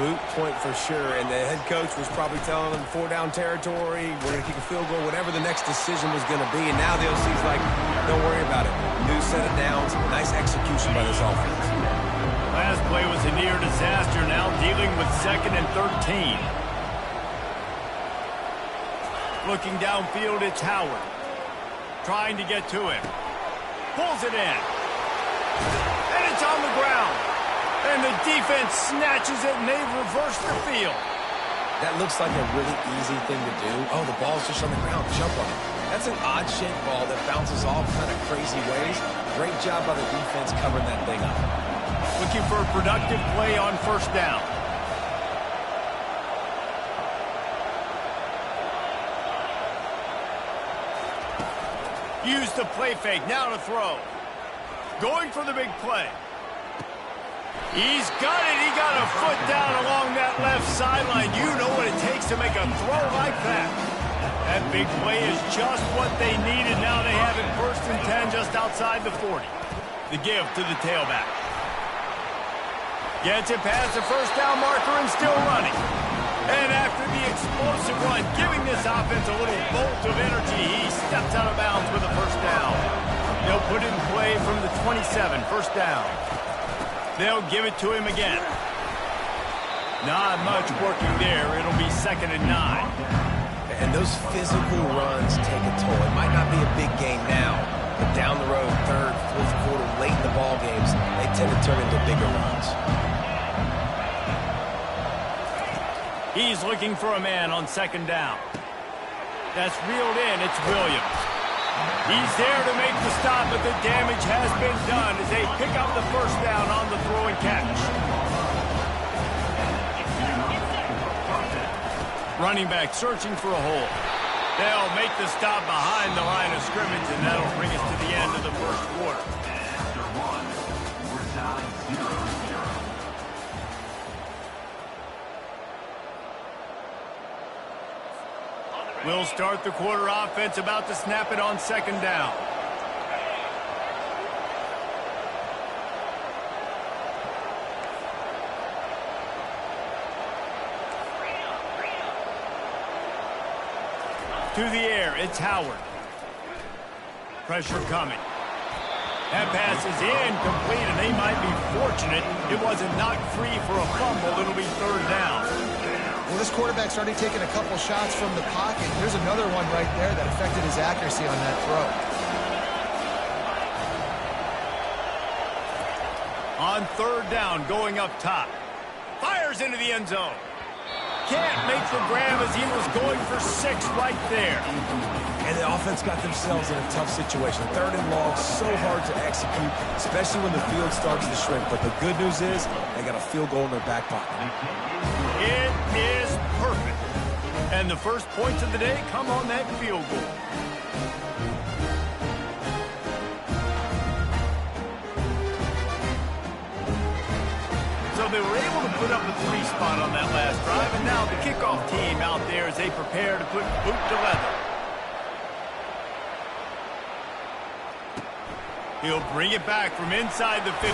Moot point for sure, and the head coach was probably telling them 4-down territory, we're going to kick a field goal, whatever the next decision was going to be, and now the OC's like, don't worry about it. New set of downs, nice execution by this offense. Last play was a near disaster, now dealing with 2nd and 13. Looking downfield, it's Howard. Trying to get to him. Pulls it in. And it's on the ground. And the defense snatches it, and they've reversed the field. That looks like a really easy thing to do. Oh, the ball's just on the ground. Jump on it. That's an odd-shaped ball that bounces all kind of crazy ways. Great job by the defense covering that thing up. Looking for a productive play on 1st down. Use the play fake. Now to throw. Going for the big play. He's got it. He got a foot down along that left sideline. You know what it takes to make a throw like that. That big play is just what they needed. Now they have it 1st and 10 just outside the 40. The give to the tailback. Gets it past the 1st down marker and still running. And after the explosive run, giving this offense a little bolt of energy, he steps out of bounds with a 1st down. They'll put it in play from the 27, 1st down. They'll give it to him again. Not much working there. It'll be 2nd and 9. And those physical runs take a toll. It might not be a big game now, but down the road, 3rd, 4th quarter, late in the ball games, they tend to turn into bigger runs. He's looking for a man on 2nd down. That's reeled in. It's Williams. He's there to make the stop, but the damage has been done as they pick up the 1st down on the throw and catch. Running back searching for a hole. They'll make the stop behind the line of scrimmage, and that'll bring us to the end of the 1st quarter. We'll start the quarter offense, about to snap it on 2nd down. To the air, it's Howard. Pressure coming. That pass is incomplete, and they might be fortunate it wasn't knocked free for a fumble. It'll be 3rd down. Well, this quarterback's already taken a couple shots from the pocket. There's another one right there that affected his accuracy on that throw. On 3rd down, going up top. Fires into the end zone. Can't make the grab as he was going for 6 right there. And the offense got themselves in a tough situation. 3rd and long, so hard to execute, especially when the field starts to shrink. But the good news is they got a field goal in their back pocket. It is perfect. And the first points of the day come on that field goal. So they were able to put up a 3 spot on that last drive, and now the kickoff team out there as they prepare to put boot to leather. He'll bring it back from inside the 15.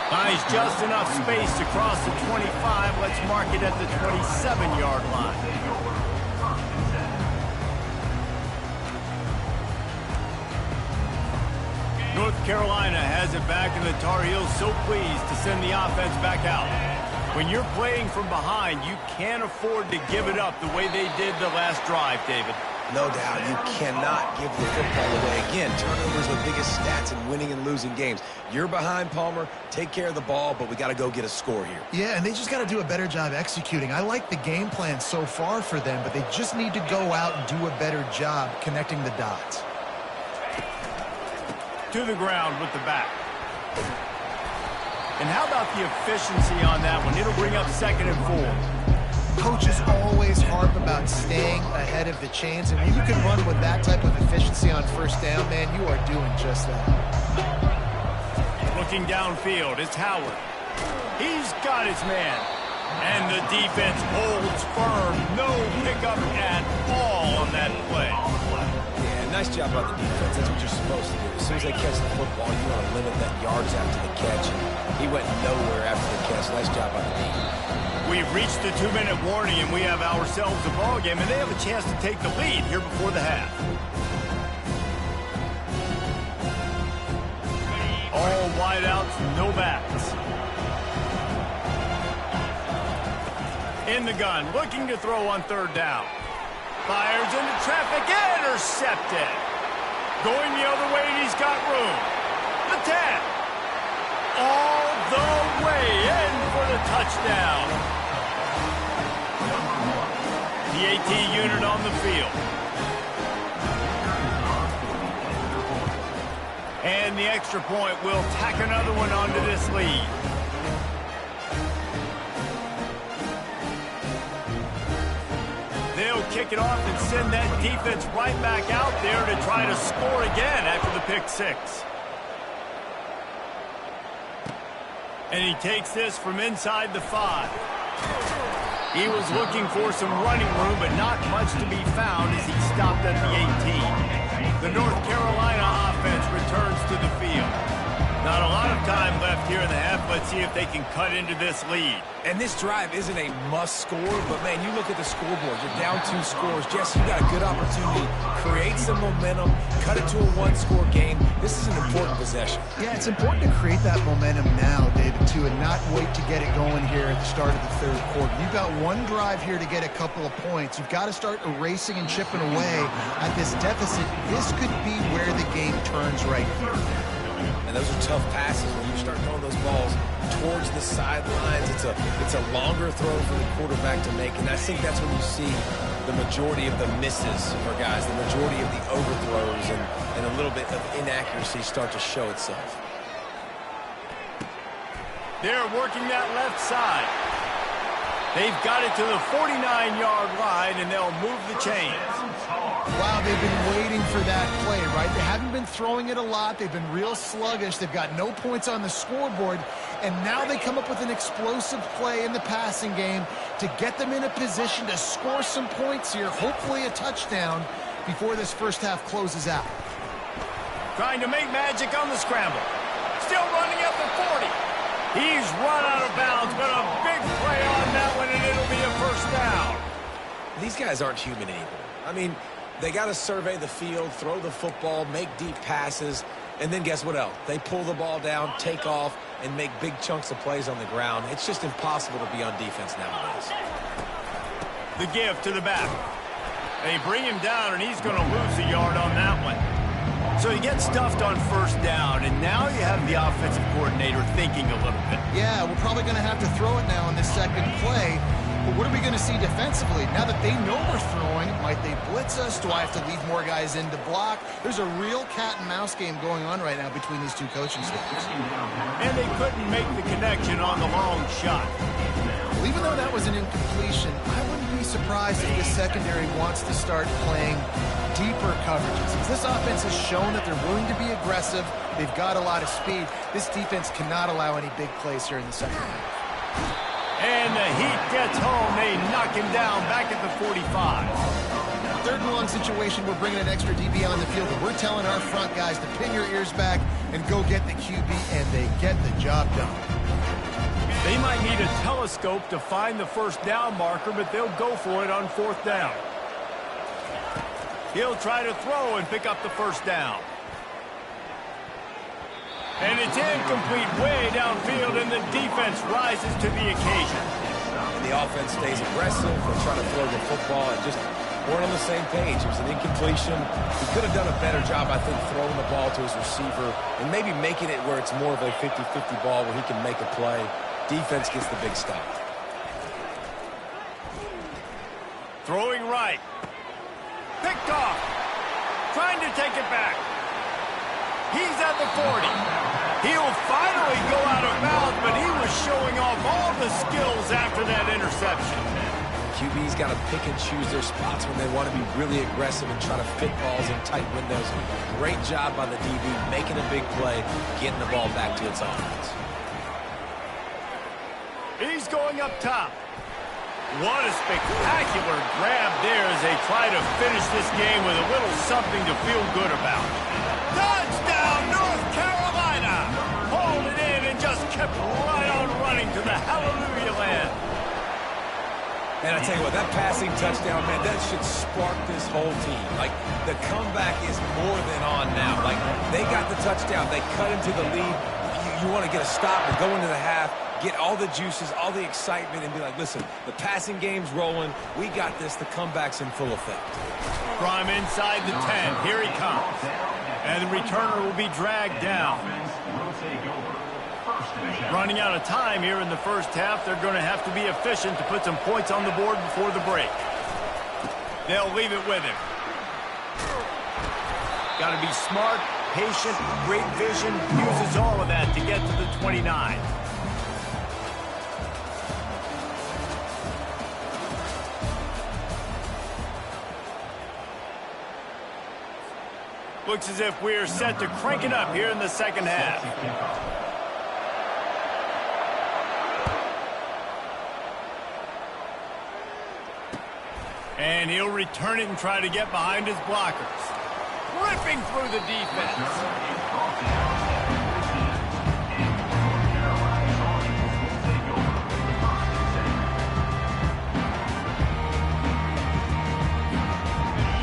Finds just enough space to cross the 25. Let's mark it at the 27-yard line. Carolina has it back, and the Tar Heels so pleased to send the offense back out. When you're playing from behind, you can't afford to give it up the way they did the last drive, David. No doubt, you cannot give the football away. Again, turnovers are the biggest stats in winning and losing games. You're behind, Palmer. Take care of the ball, but we got to go get a score here. Yeah, and they just got to do a better job executing. I like the game plan so far for them, but they just need to go out and do a better job connecting the dots. To the ground with the back. And how about the efficiency on that one? It'll bring up 2nd and 4. Coaches always harp about staying ahead of the chains, and when you can run with that type of efficiency on 1st down, man, you are doing just that. Looking downfield, it's Howard. He's got his man. And the defense holds firm. No pickup at all on that play. Yeah, nice job by the defense. That's what you're supposed to do. As soon as they catch the football, you want to limit that yards after the catch. He went nowhere after the catch. Nice job by the defense. We've reached the 2-minute warning, and we have ourselves a ball game, and they have a chance to take the lead here before the half. All wideouts, no backs. In the gun, looking to throw on 3rd down. Fires into traffic, intercepted. Going the other way, and he's got room. The 10. All the way in for the touchdown. The AT unit on the field. And the extra point will tack another one onto this lead. They'll kick it off and send that defense right back out there to try to score again after the pick 6. And he takes this from inside the 5. He was looking for some running room, but not much to be found as he stopped at the 18. The North Carolina offense returns to the field. Not a lot of time left here in the half. Let's see if they can cut into this lead. And this drive isn't a must score, but, man, you look at the scoreboard. You're down 2 scores. Jesse, you got a good opportunity. Create some momentum. Cut it to a 1-score game. This is an important possession. Yeah, it's important to create that momentum now, David, too, and not wait to get it going here at the start of the 3rd quarter. You've got one drive here to get a couple of points. You've got to start erasing and chipping away at this deficit. This could be where the game turns right here. And those are tough passes when you start throwing those balls towards the sidelines. It's a longer throw for the quarterback to make, and I think that's when you see the majority of the misses for guys, the majority of the overthrows and a little bit of inaccuracy start to show itself. They're working that left side. They've got it to the 49-yard line, and they'll move the chains. Wow, they've been waiting for that play, right? They haven't been throwing it a lot. They've been real sluggish. They've got no points on the scoreboard, and now they come up with an explosive play in the passing game to get them in a position to score some points here, hopefully a touchdown, before this 1st half closes out. Trying to make magic on the scramble. Still running at the 40. He's run out of bounds, but a big play on that one, and it'll be a 1st down. These guys aren't human anymore. I mean, they got to survey the field, throw the football, make deep passes, and then guess what else? They pull the ball down, take off, and make big chunks of plays on the ground. It's just impossible to be on defense nowadays. The give to the back. They bring him down, and he's going to lose a yard on that one. So he gets stuffed on 1st down, and now you have the offensive coordinator thinking a little bit. Yeah, we're probably going to have to throw it now on this 2nd play. But what are we going to see defensively? Now that they know we're throwing, might they blitz us? Do I have to leave more guys in to block? There's a real cat-and-mouse game going on right now between these 2 coaching staffs. And they couldn't make the connection on the long shot. Well, even though that was an incompletion, I wouldn't be surprised if this secondary wants to start playing deeper coverages. As this offense has shown that they're willing to be aggressive, they've got a lot of speed. This defense cannot allow any big plays here in the 2nd half. And the heat gets home. They knock him down back at the 45. 3rd and long situation, we're bringing an extra DB on the field, but we're telling our front guys to pin your ears back and go get the QB, and they get the job done. They might need a telescope to find the 1st down marker, but they'll go for it on 4th down. He'll try to throw and pick up the 1st down. And it's incomplete way downfield, and the defense rises to the occasion. And the offense stays aggressive. They're trying to throw the football and just weren't on the same page. It was an incompletion. He could have done a better job, I think, throwing the ball to his receiver and maybe making it where it's more of a 50-50 ball where he can make a play. Defense gets the big stop. Throwing right. Picked off. Trying to take it back. He's at the 40. He'll finally go out of bounds, but he was showing off all the skills after that interception. QB's got to pick and choose their spots when they want to be really aggressive and try to fit balls in tight windows. Great job by the DB making a big play, getting the ball back to its offense. He's going up top. What a spectacular grab there as they try to finish this game with a little something to feel good about. Touchdown, North Carolina! Hauled it in and just kept right on running to the hallelujah land. And I tell you what, that passing touchdown, man, that should spark this whole team. Like, the comeback is more than on now. Like, they got the touchdown. They cut into the lead. You want to get a stop and go into the half, get all the juices, all the excitement, and be like, listen, the passing game's rolling. We got this. The comeback's in full effect. From inside the 10, here he comes. And the returner will be dragged down. Running out of time here in the first half. They're going to have to be efficient to put some points on the board before the break. They'll leave it with him. Got to be smart, patient, great vision. Uses all of that to get to the 29. Looks as if we're set to crank it up here in the second half. And he'll return it and try to get behind his blockers. Ripping through the defense.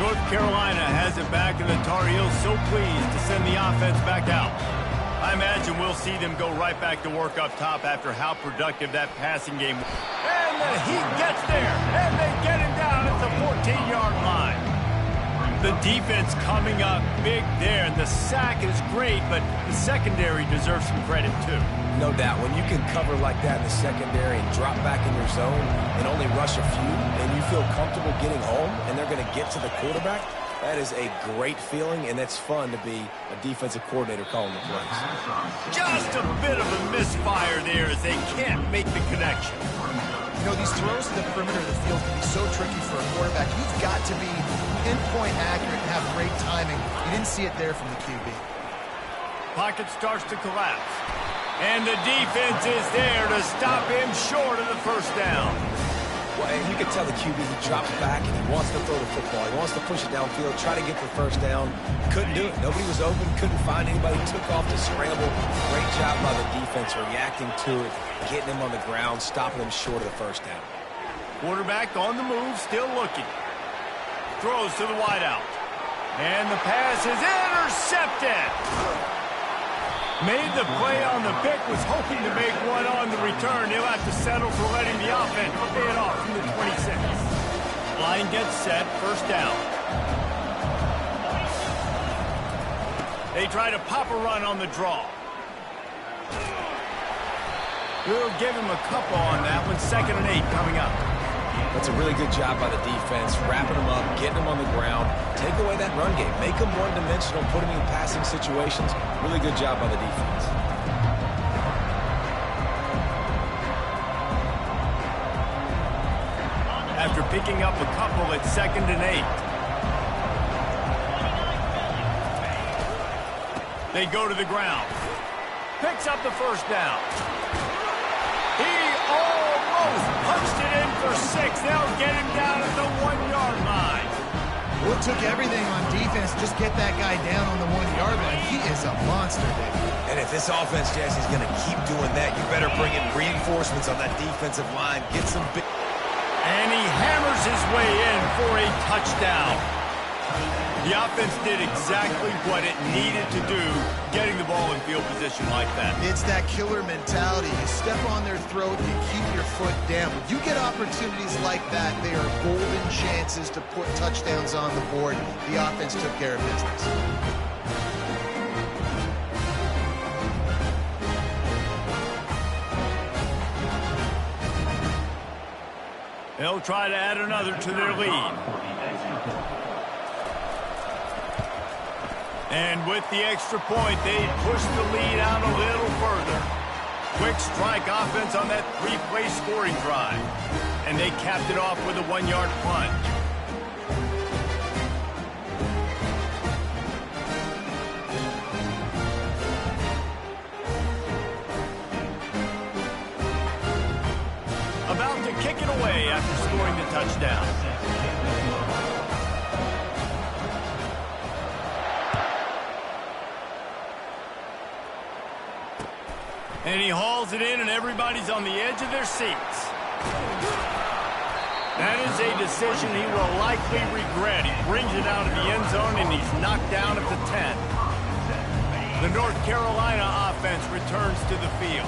North Carolina has it back, and the Tar Heels so pleased to send the offense back out. I imagine we'll see them go right back to work up top after how productive that passing game was. And the Heat gets there, and they get him down at the 14-yard line. The defense coming up big there, and the sack is great, but the secondary deserves some credit too. No doubt. When you can cover like that in the secondary and drop back in your zone and only rush a few, and you feel comfortable getting home, and they're going to get to the quarterback, that is a great feeling, and it's fun to be a defensive coordinator calling the plays. Just a bit of a misfire there as they can't make the connection. You know, these throws to the perimeter of the field can be so tricky for a quarterback. You've got to be pinpoint accurate and have great timing. You didn't see it there from the QB. Pocket starts to collapse. And the defense is there to stop him short of the first down. Well, and you can tell the QB, he drops back and he wants to throw the football. He wants to push it downfield, try to get the first down. Couldn't do it. Nobody was open, couldn't find anybody. Took off to scramble. Great job by the defense reacting to it, getting him on the ground, stopping him short of the first down. Quarterback on the move, still looking. Throws to the wideout. And the pass is intercepted. Made the play on the pick, was hoping to make one on the return. He'll have to settle for letting the offense pay it off from the 26. Line gets set, first down. They try to pop a run on the draw. We'll give him a couple on that one. 2nd and 8 coming up. That's a really good job by the defense, wrapping them up, getting them on the ground. Take away that run game. Make them one-dimensional, put them in passing situations. Really good job by the defense. After picking up a couple at 2nd and 8. They go to the ground. Picks up the first down. He almost punched it in for 6. They'll get him down at the 1-yard line. Well, it took everything on defense to just get that guy down on the 1-yard line. He is a monster, David. And if this offense, Jesse, is going to keep doing that, you better bring in reinforcements on that defensive line. Get some big... And he hammers his way in for a touchdown. The offense did exactly what it needed to do, getting the ball in field position like that. It's that killer mentality. You step on their throat, you keep your foot down. When you get opportunities like that, they are golden chances to put touchdowns on the board. The offense took care of business. They'll try to add another to their lead. And with the extra point, they push the lead out a little further. Quick strike offense on that three-play scoring drive. And they capped it off with a one-yard plunge. About to kick it away after scoring the touchdown. And he hauls it in, and everybody's on the edge of their seats. That is a decision he will likely regret. He brings it out of the end zone, and he's knocked down at the 10. The North Carolina offense returns to the field.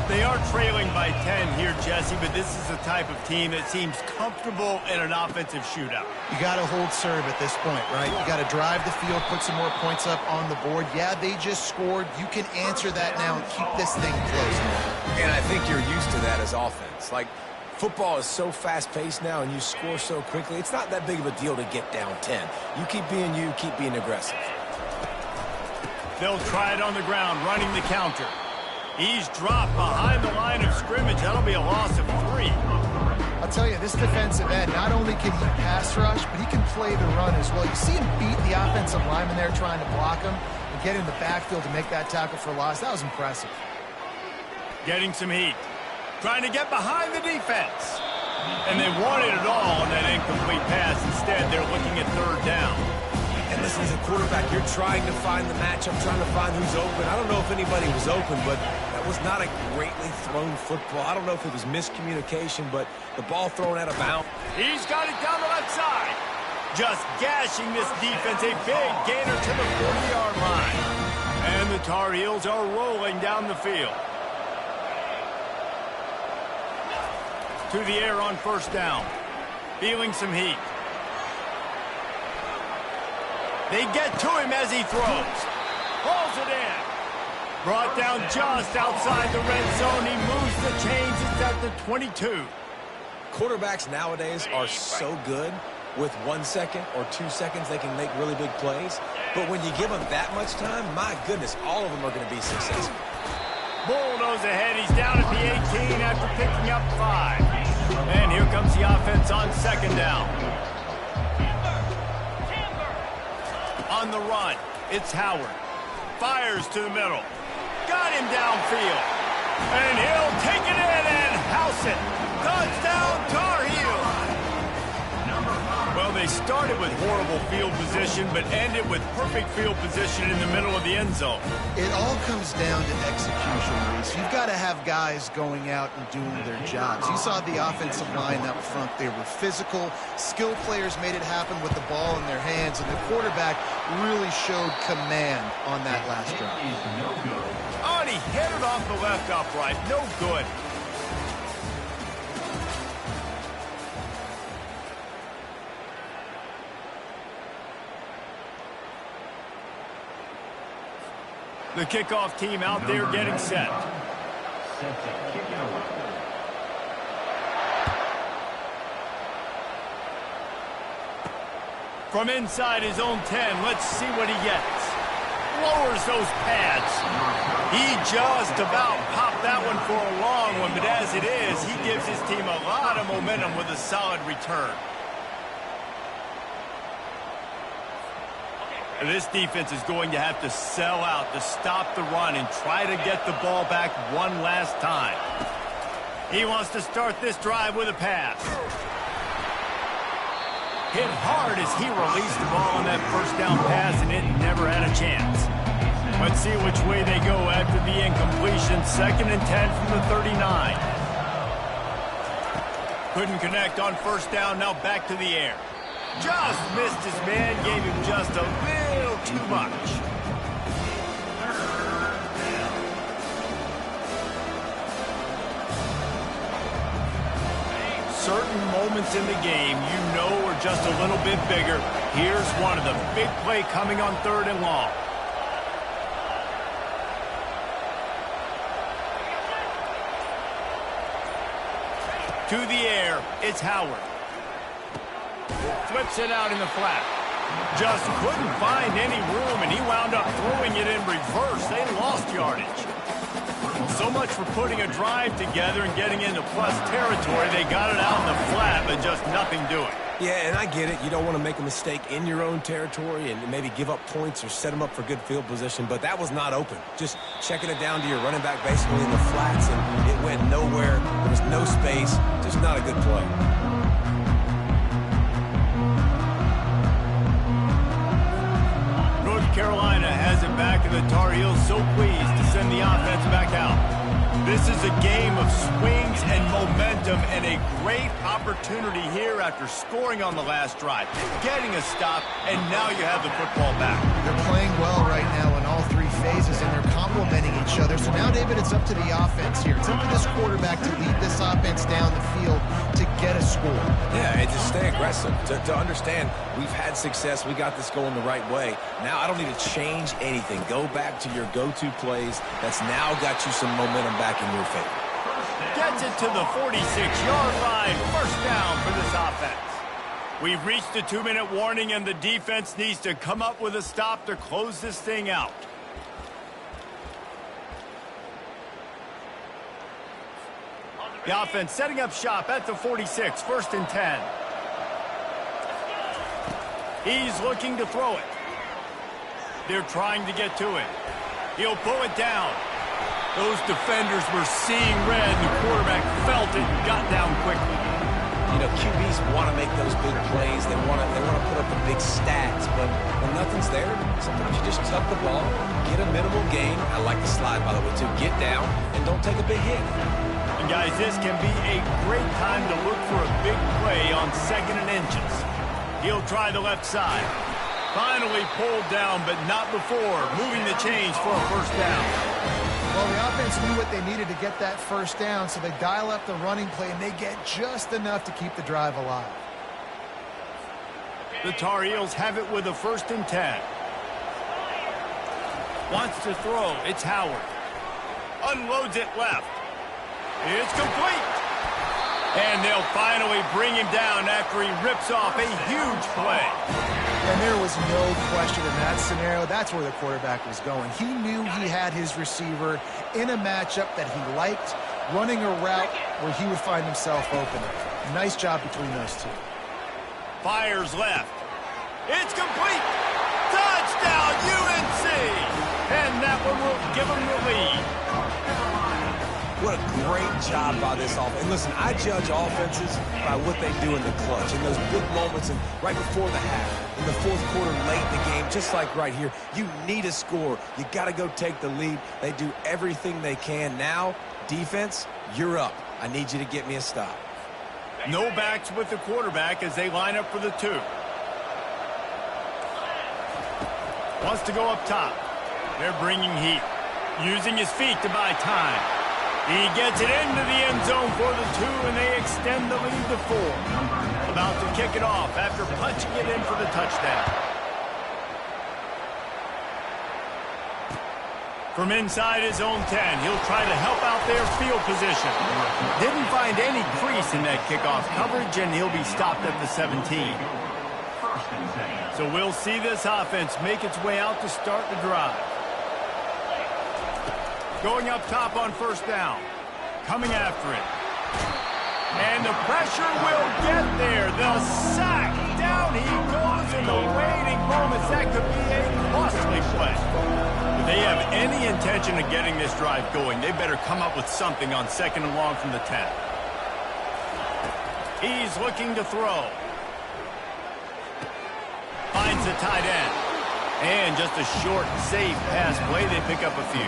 They are trailing by 10 here, Jesse, but this is the type of team that seems comfortable in an offensive shootout. You got to hold serve at this point, right? You got to drive the field, put some more points up on the board. Yeah, they just scored. You can answer that now and keep this thing close. And I think you're used to that as offense. Like, football is so fast-paced now, and you score so quickly. It's not that big of a deal to get down 10. You keep being you, keep being aggressive. They'll try it on the ground, running the counter. He's dropped behind the line of scrimmage. That'll be a loss of 3. I'll tell you, this defensive end, not only can he pass rush, but he can play the run as well. You see him beat the offensive lineman there trying to block him and get in the backfield to make that tackle for loss. That was impressive. Getting some heat. Trying to get behind the defense. And they wanted it all on that incomplete pass. Instead, they're looking at third down. And listen, as a quarterback, you're trying to find the matchup, trying to find who's open. I don't know if anybody was open, but that was not a greatly thrown football. I don't know if it was miscommunication, but the ball thrown out of bounds. He's got it down the left side. Just gashing this defense. A big gainer to the 40-yard line. And the Tar Heels are rolling down the field. To the air on first down. Feeling some heat. They get to him as he throws. Hauls it in. Brought down just outside the red zone. He moves the chains. It's at the 22. Quarterbacks nowadays are so good. With 1 second or 2 seconds, they can make really big plays. But when you give them that much time, my goodness, all of them are going to be successful. Bulldoze ahead. He's down at the 18 after picking up 5. And here comes the offense on second down. On the run, it's Howard. Fires to the middle. Got him downfield. And he'll take it in and house it. Touchdown, Tar Heels. Well, they started with horrible field position, but ended with perfect field position in the middle of the end zone. It all comes down to execution, Reese. You've got to have guys going out and doing their jobs. You saw the offensive line up front. They were physical. Skilled players made it happen with the ball in their hands, and the quarterback really showed command on that last drive. Oh, and he hit it off the left upright. No good. The kickoff team out there getting set. From inside his own 10, let's see what he gets. Lowers those pads. He just about popped that one for a long one, but as it is, he gives his team a lot of momentum with a solid return. This defense is going to have to sell out to stop the run and try to get the ball back one last time. He wants to start this drive with a pass. Hit hard as he released the ball on that first down pass, and it never had a chance. Let's see which way they go after the incompletion. 2nd and 10 from the 39. Couldn't connect on first down, now back to the air. Just missed his man, gave him just a little too much. Certain moments in the game you know are just a little bit bigger. Here's one of the big play coming on 3rd and long. To the air, it's Howard. Flips it out in the flat. Just couldn't find any room, and he wound up throwing it in reverse. They lost yardage. So much for putting a drive together and getting into plus territory. They got it out in the flat, but just nothing doing. Yeah, and I get it. You don't want to make a mistake in your own territory and maybe give up points or set them up for good field position, but that was not open. Just checking it down to your running back basically in the flats, and it went nowhere. There was no space. Just not a good play. North Carolina has it back, and the Tar Heels so pleased to send the offense back out. This is a game of swings and momentum, and a great opportunity here after scoring on the last drive, getting a stop, and now you have the football back. They're playing well right now in all 3 phases, and they're complementing each other. So now, David, it's up to the offense here. It's up to this quarterback to lead this offense down the field to get a score. Yeah, and just stay aggressive. To understand we've had success, we got this going the right way. Now I don't need to change anything. Go back to your go-to plays. That's now got you some momentum back in your favor. Gets it to the 46-yard line. First down for this offense. We've reached the 2-minute warning, and the defense needs to come up with a stop to close this thing out. The offense setting up shop at the 46, 1st and 10. He's looking to throw it. They're trying to get to it. He'll pull it down. Those defenders were seeing red, and the quarterback felt it and got down quickly. You know, QBs want to make those big plays. They want to put up the big stats, but when nothing's there, sometimes you just tuck the ball, get a minimal gain. I like the slide, by the way, too. Get down and don't take a big hit. And guys, this can be a great time to look for a big play on 2nd and inches. He'll try the left side. Finally pulled down, but not before moving the chains for a first down. Well, the offense knew what they needed to get that first down, so they dial up the running play, and they get just enough to keep the drive alive. The Tar Heels have it with a 1st and 10. Wants to throw. It's Howard. Unloads it left. It's complete. And they'll finally bring him down after he rips off a huge play. And there was no question in that scenario. That's where the quarterback was going. He knew he had his receiver in a matchup that he liked, running a route where he would find himself open. Nice job between those two. Fires left. It's complete. Touchdown, UNC. And that one will give them the lead. What a great job by this offense. And listen, I judge offenses by what they do in the clutch, in those big moments and right before the half, in the 4th quarter, late in the game, just like right here. You need a score. You got to go take the lead. They do everything they can. Now, defense, you're up. I need you to get me a stop. No backs with the quarterback as they line up for the 2. Wants to go up top. They're bringing heat. Using his feet to buy time. He gets it into the end zone for the 2, and they extend the lead to 4. About to kick it off after punching it in for the touchdown. From inside his own 10, he'll try to help out their field position. Didn't find any crease in that kickoff coverage, and he'll be stopped at the 17. So we'll see this offense make its way out to start the drive. Going up top on 1st down. Coming after it. And the pressure will get there. The sack. Down he goes in the waiting moments. That could be a costly play. If they have any intention of getting this drive going, they better come up with something on 2nd and long from the 10. He's looking to throw. Finds the tight end. And just a short, safe pass play. They pick up a few.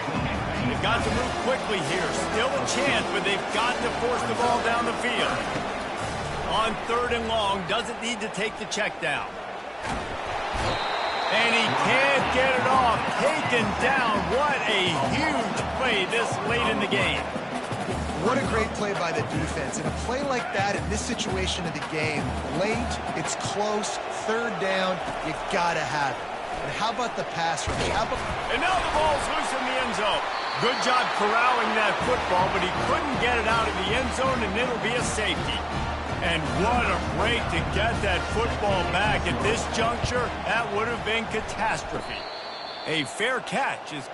They've got to move quickly here. Still a chance, but they've got to force the ball down the field. On 3rd and long, doesn't need to take the check down. And he can't get it off. Taken down. What a huge play this late in the game. What a great play by the defense. And a play like that in this situation of the game, late, it's close, 3rd down, you gotta have it. And how about the pass rush? And now the ball's loose in the end zone. Good job corralling that football, but he couldn't get it out of the end zone, and it'll be a safety. And what a break to get that football back at this juncture. That would have been catastrophe. A fair catch is...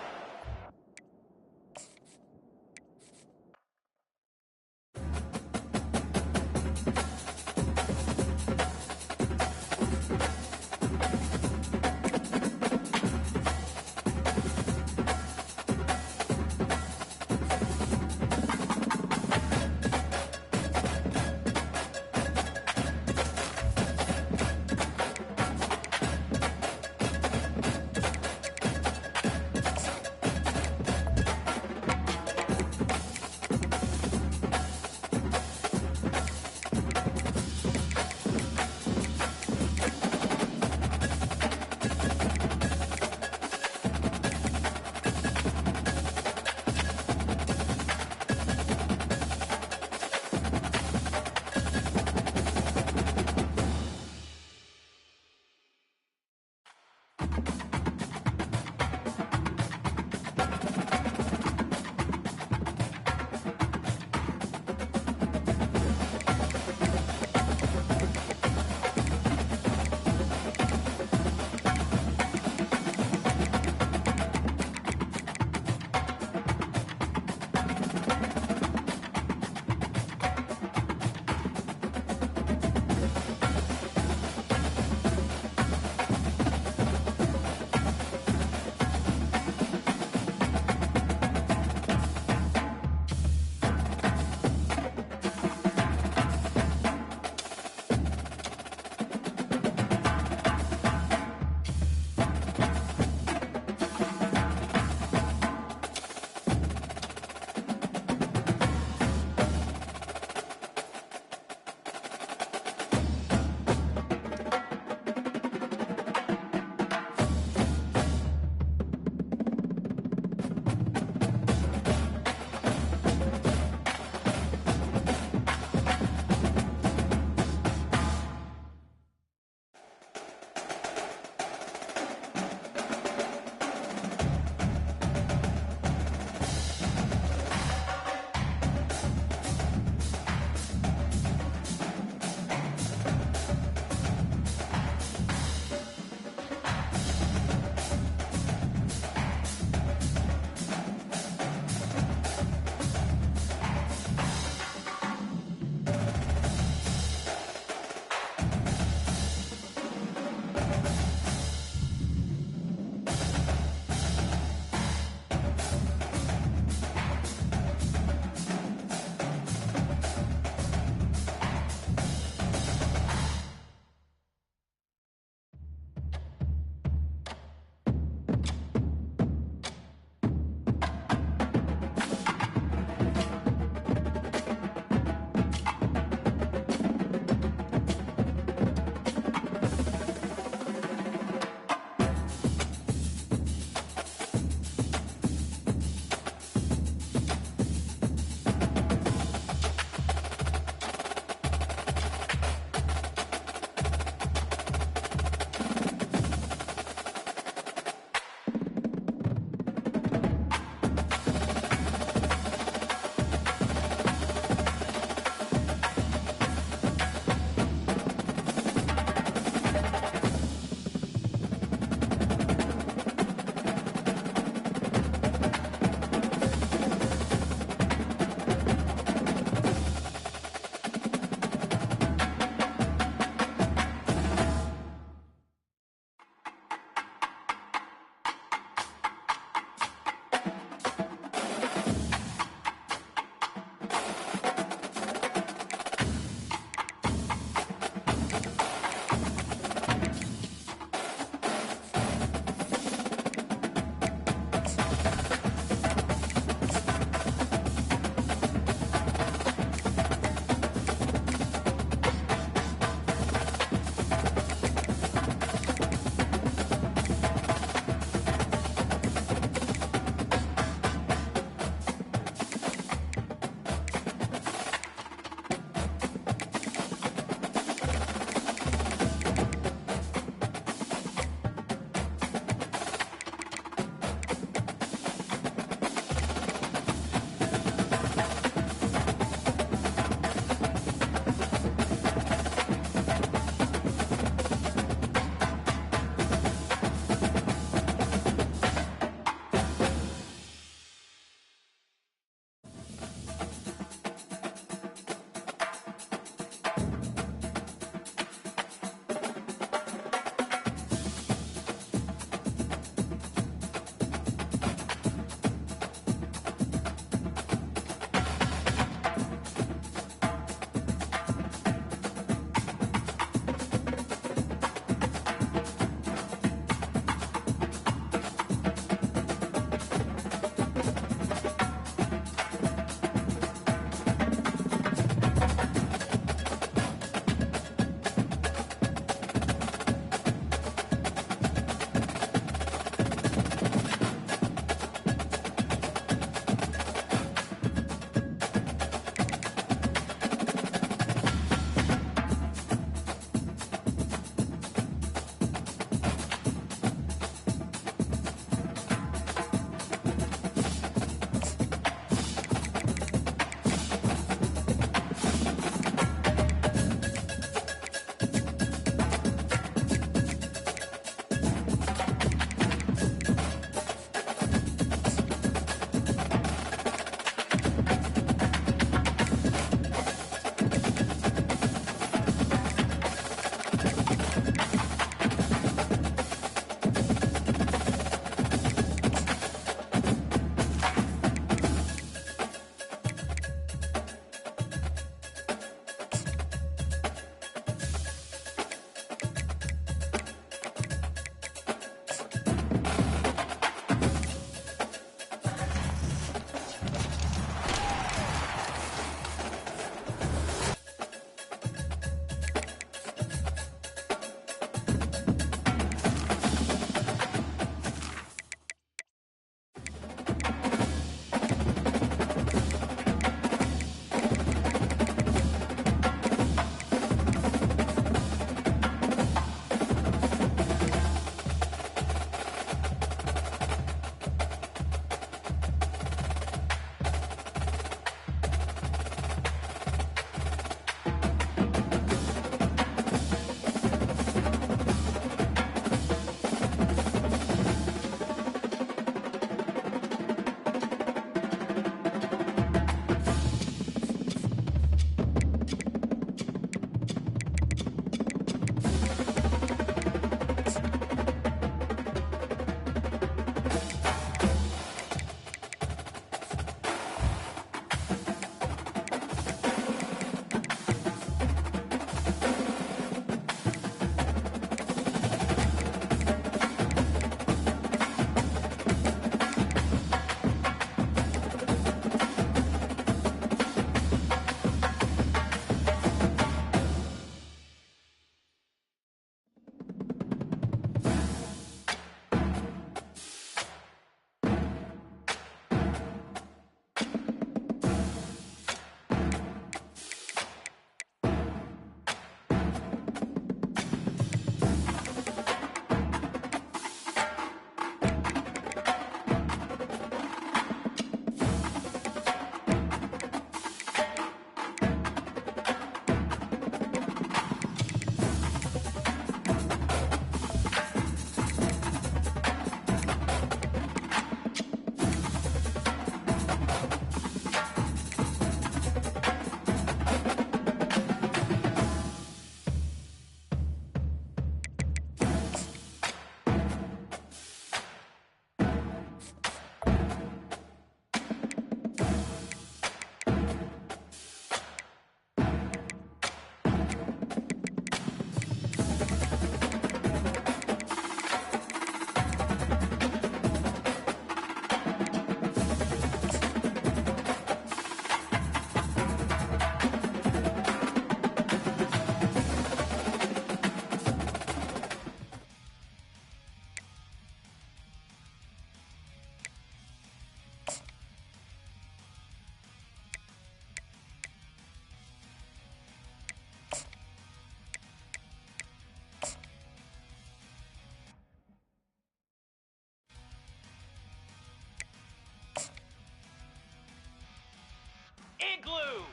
Igloo!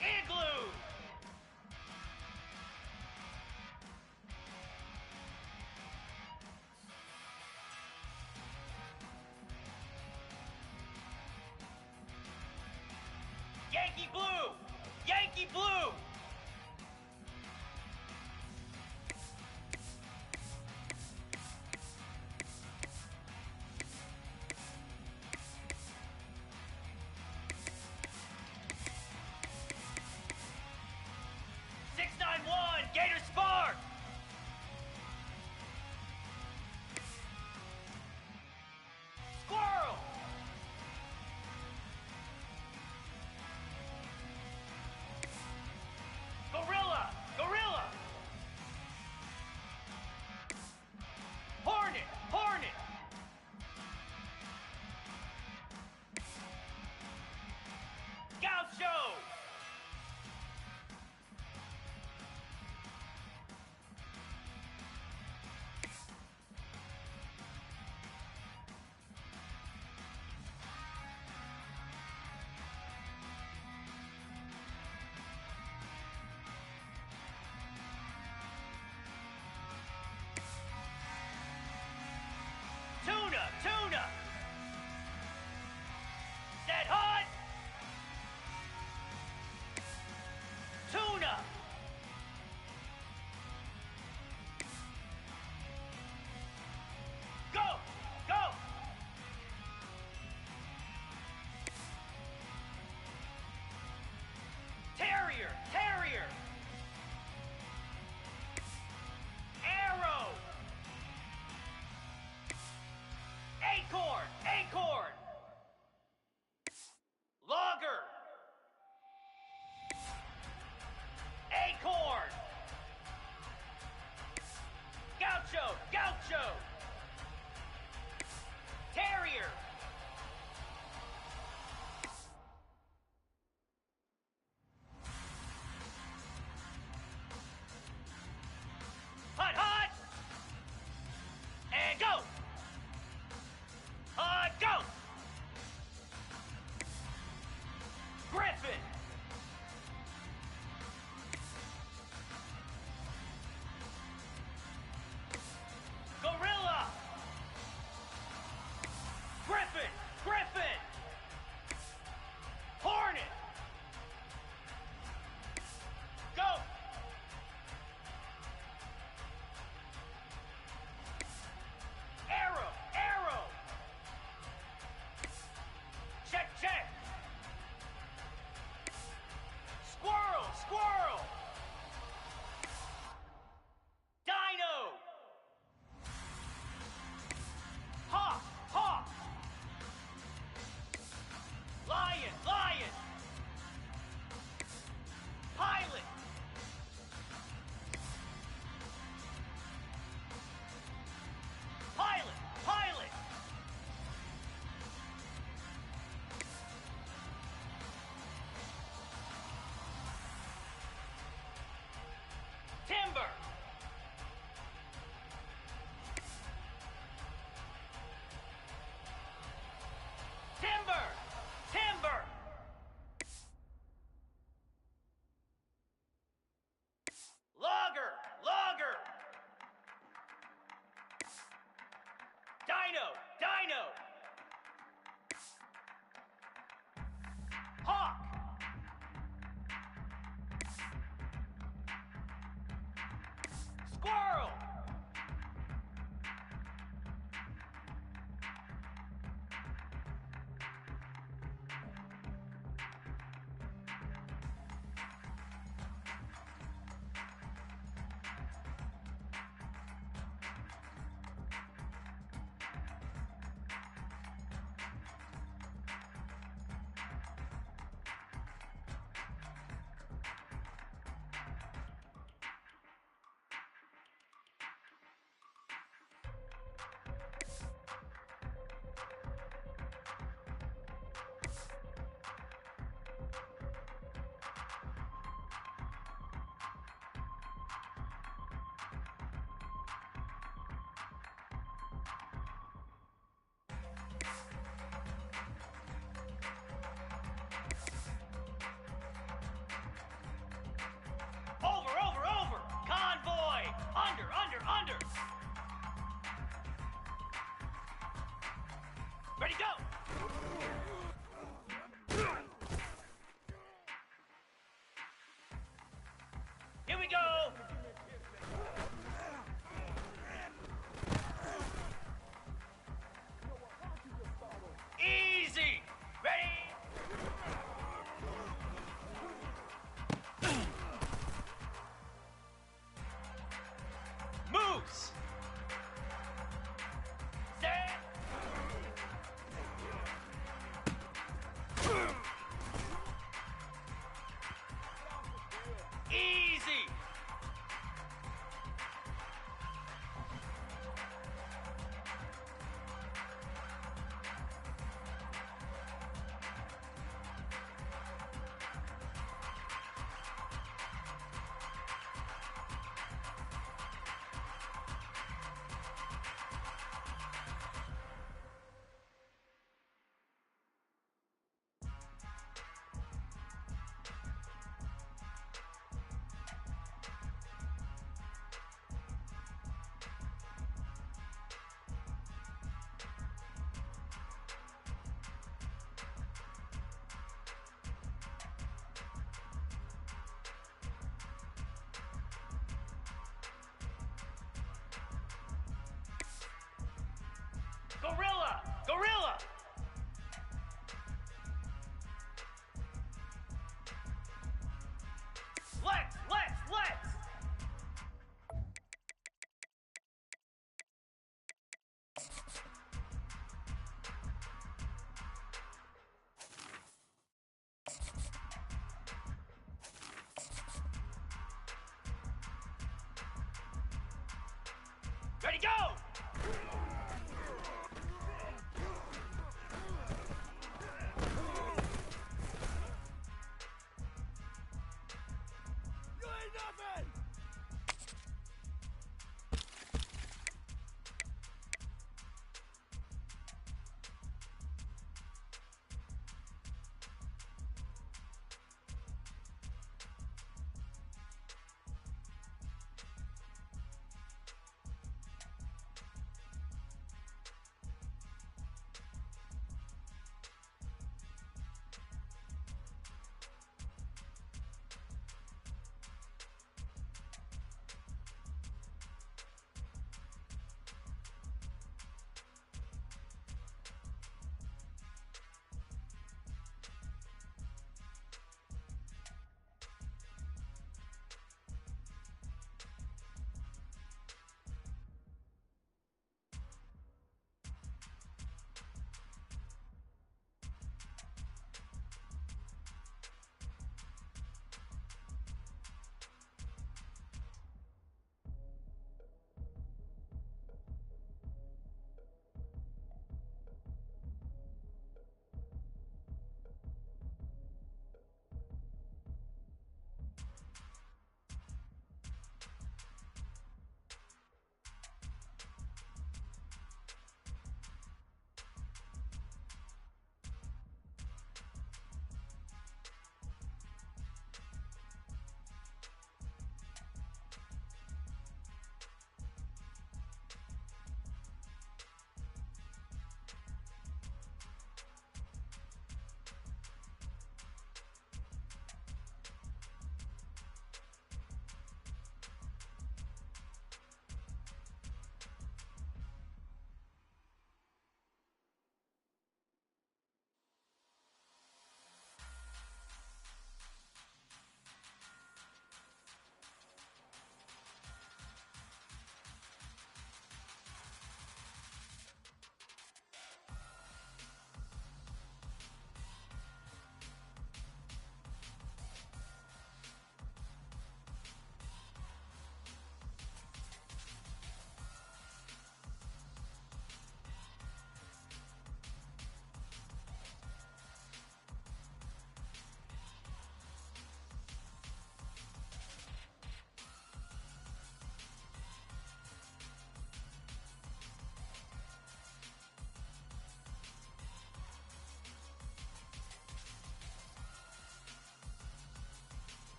Igloo! Yankee Blue! Yankee Blue! Gator Spark! Squirrel! Everybody go! You ain't nothing!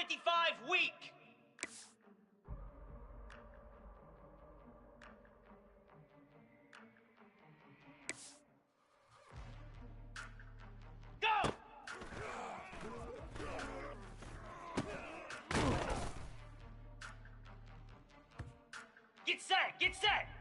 55 weak. Go! Get set, get set.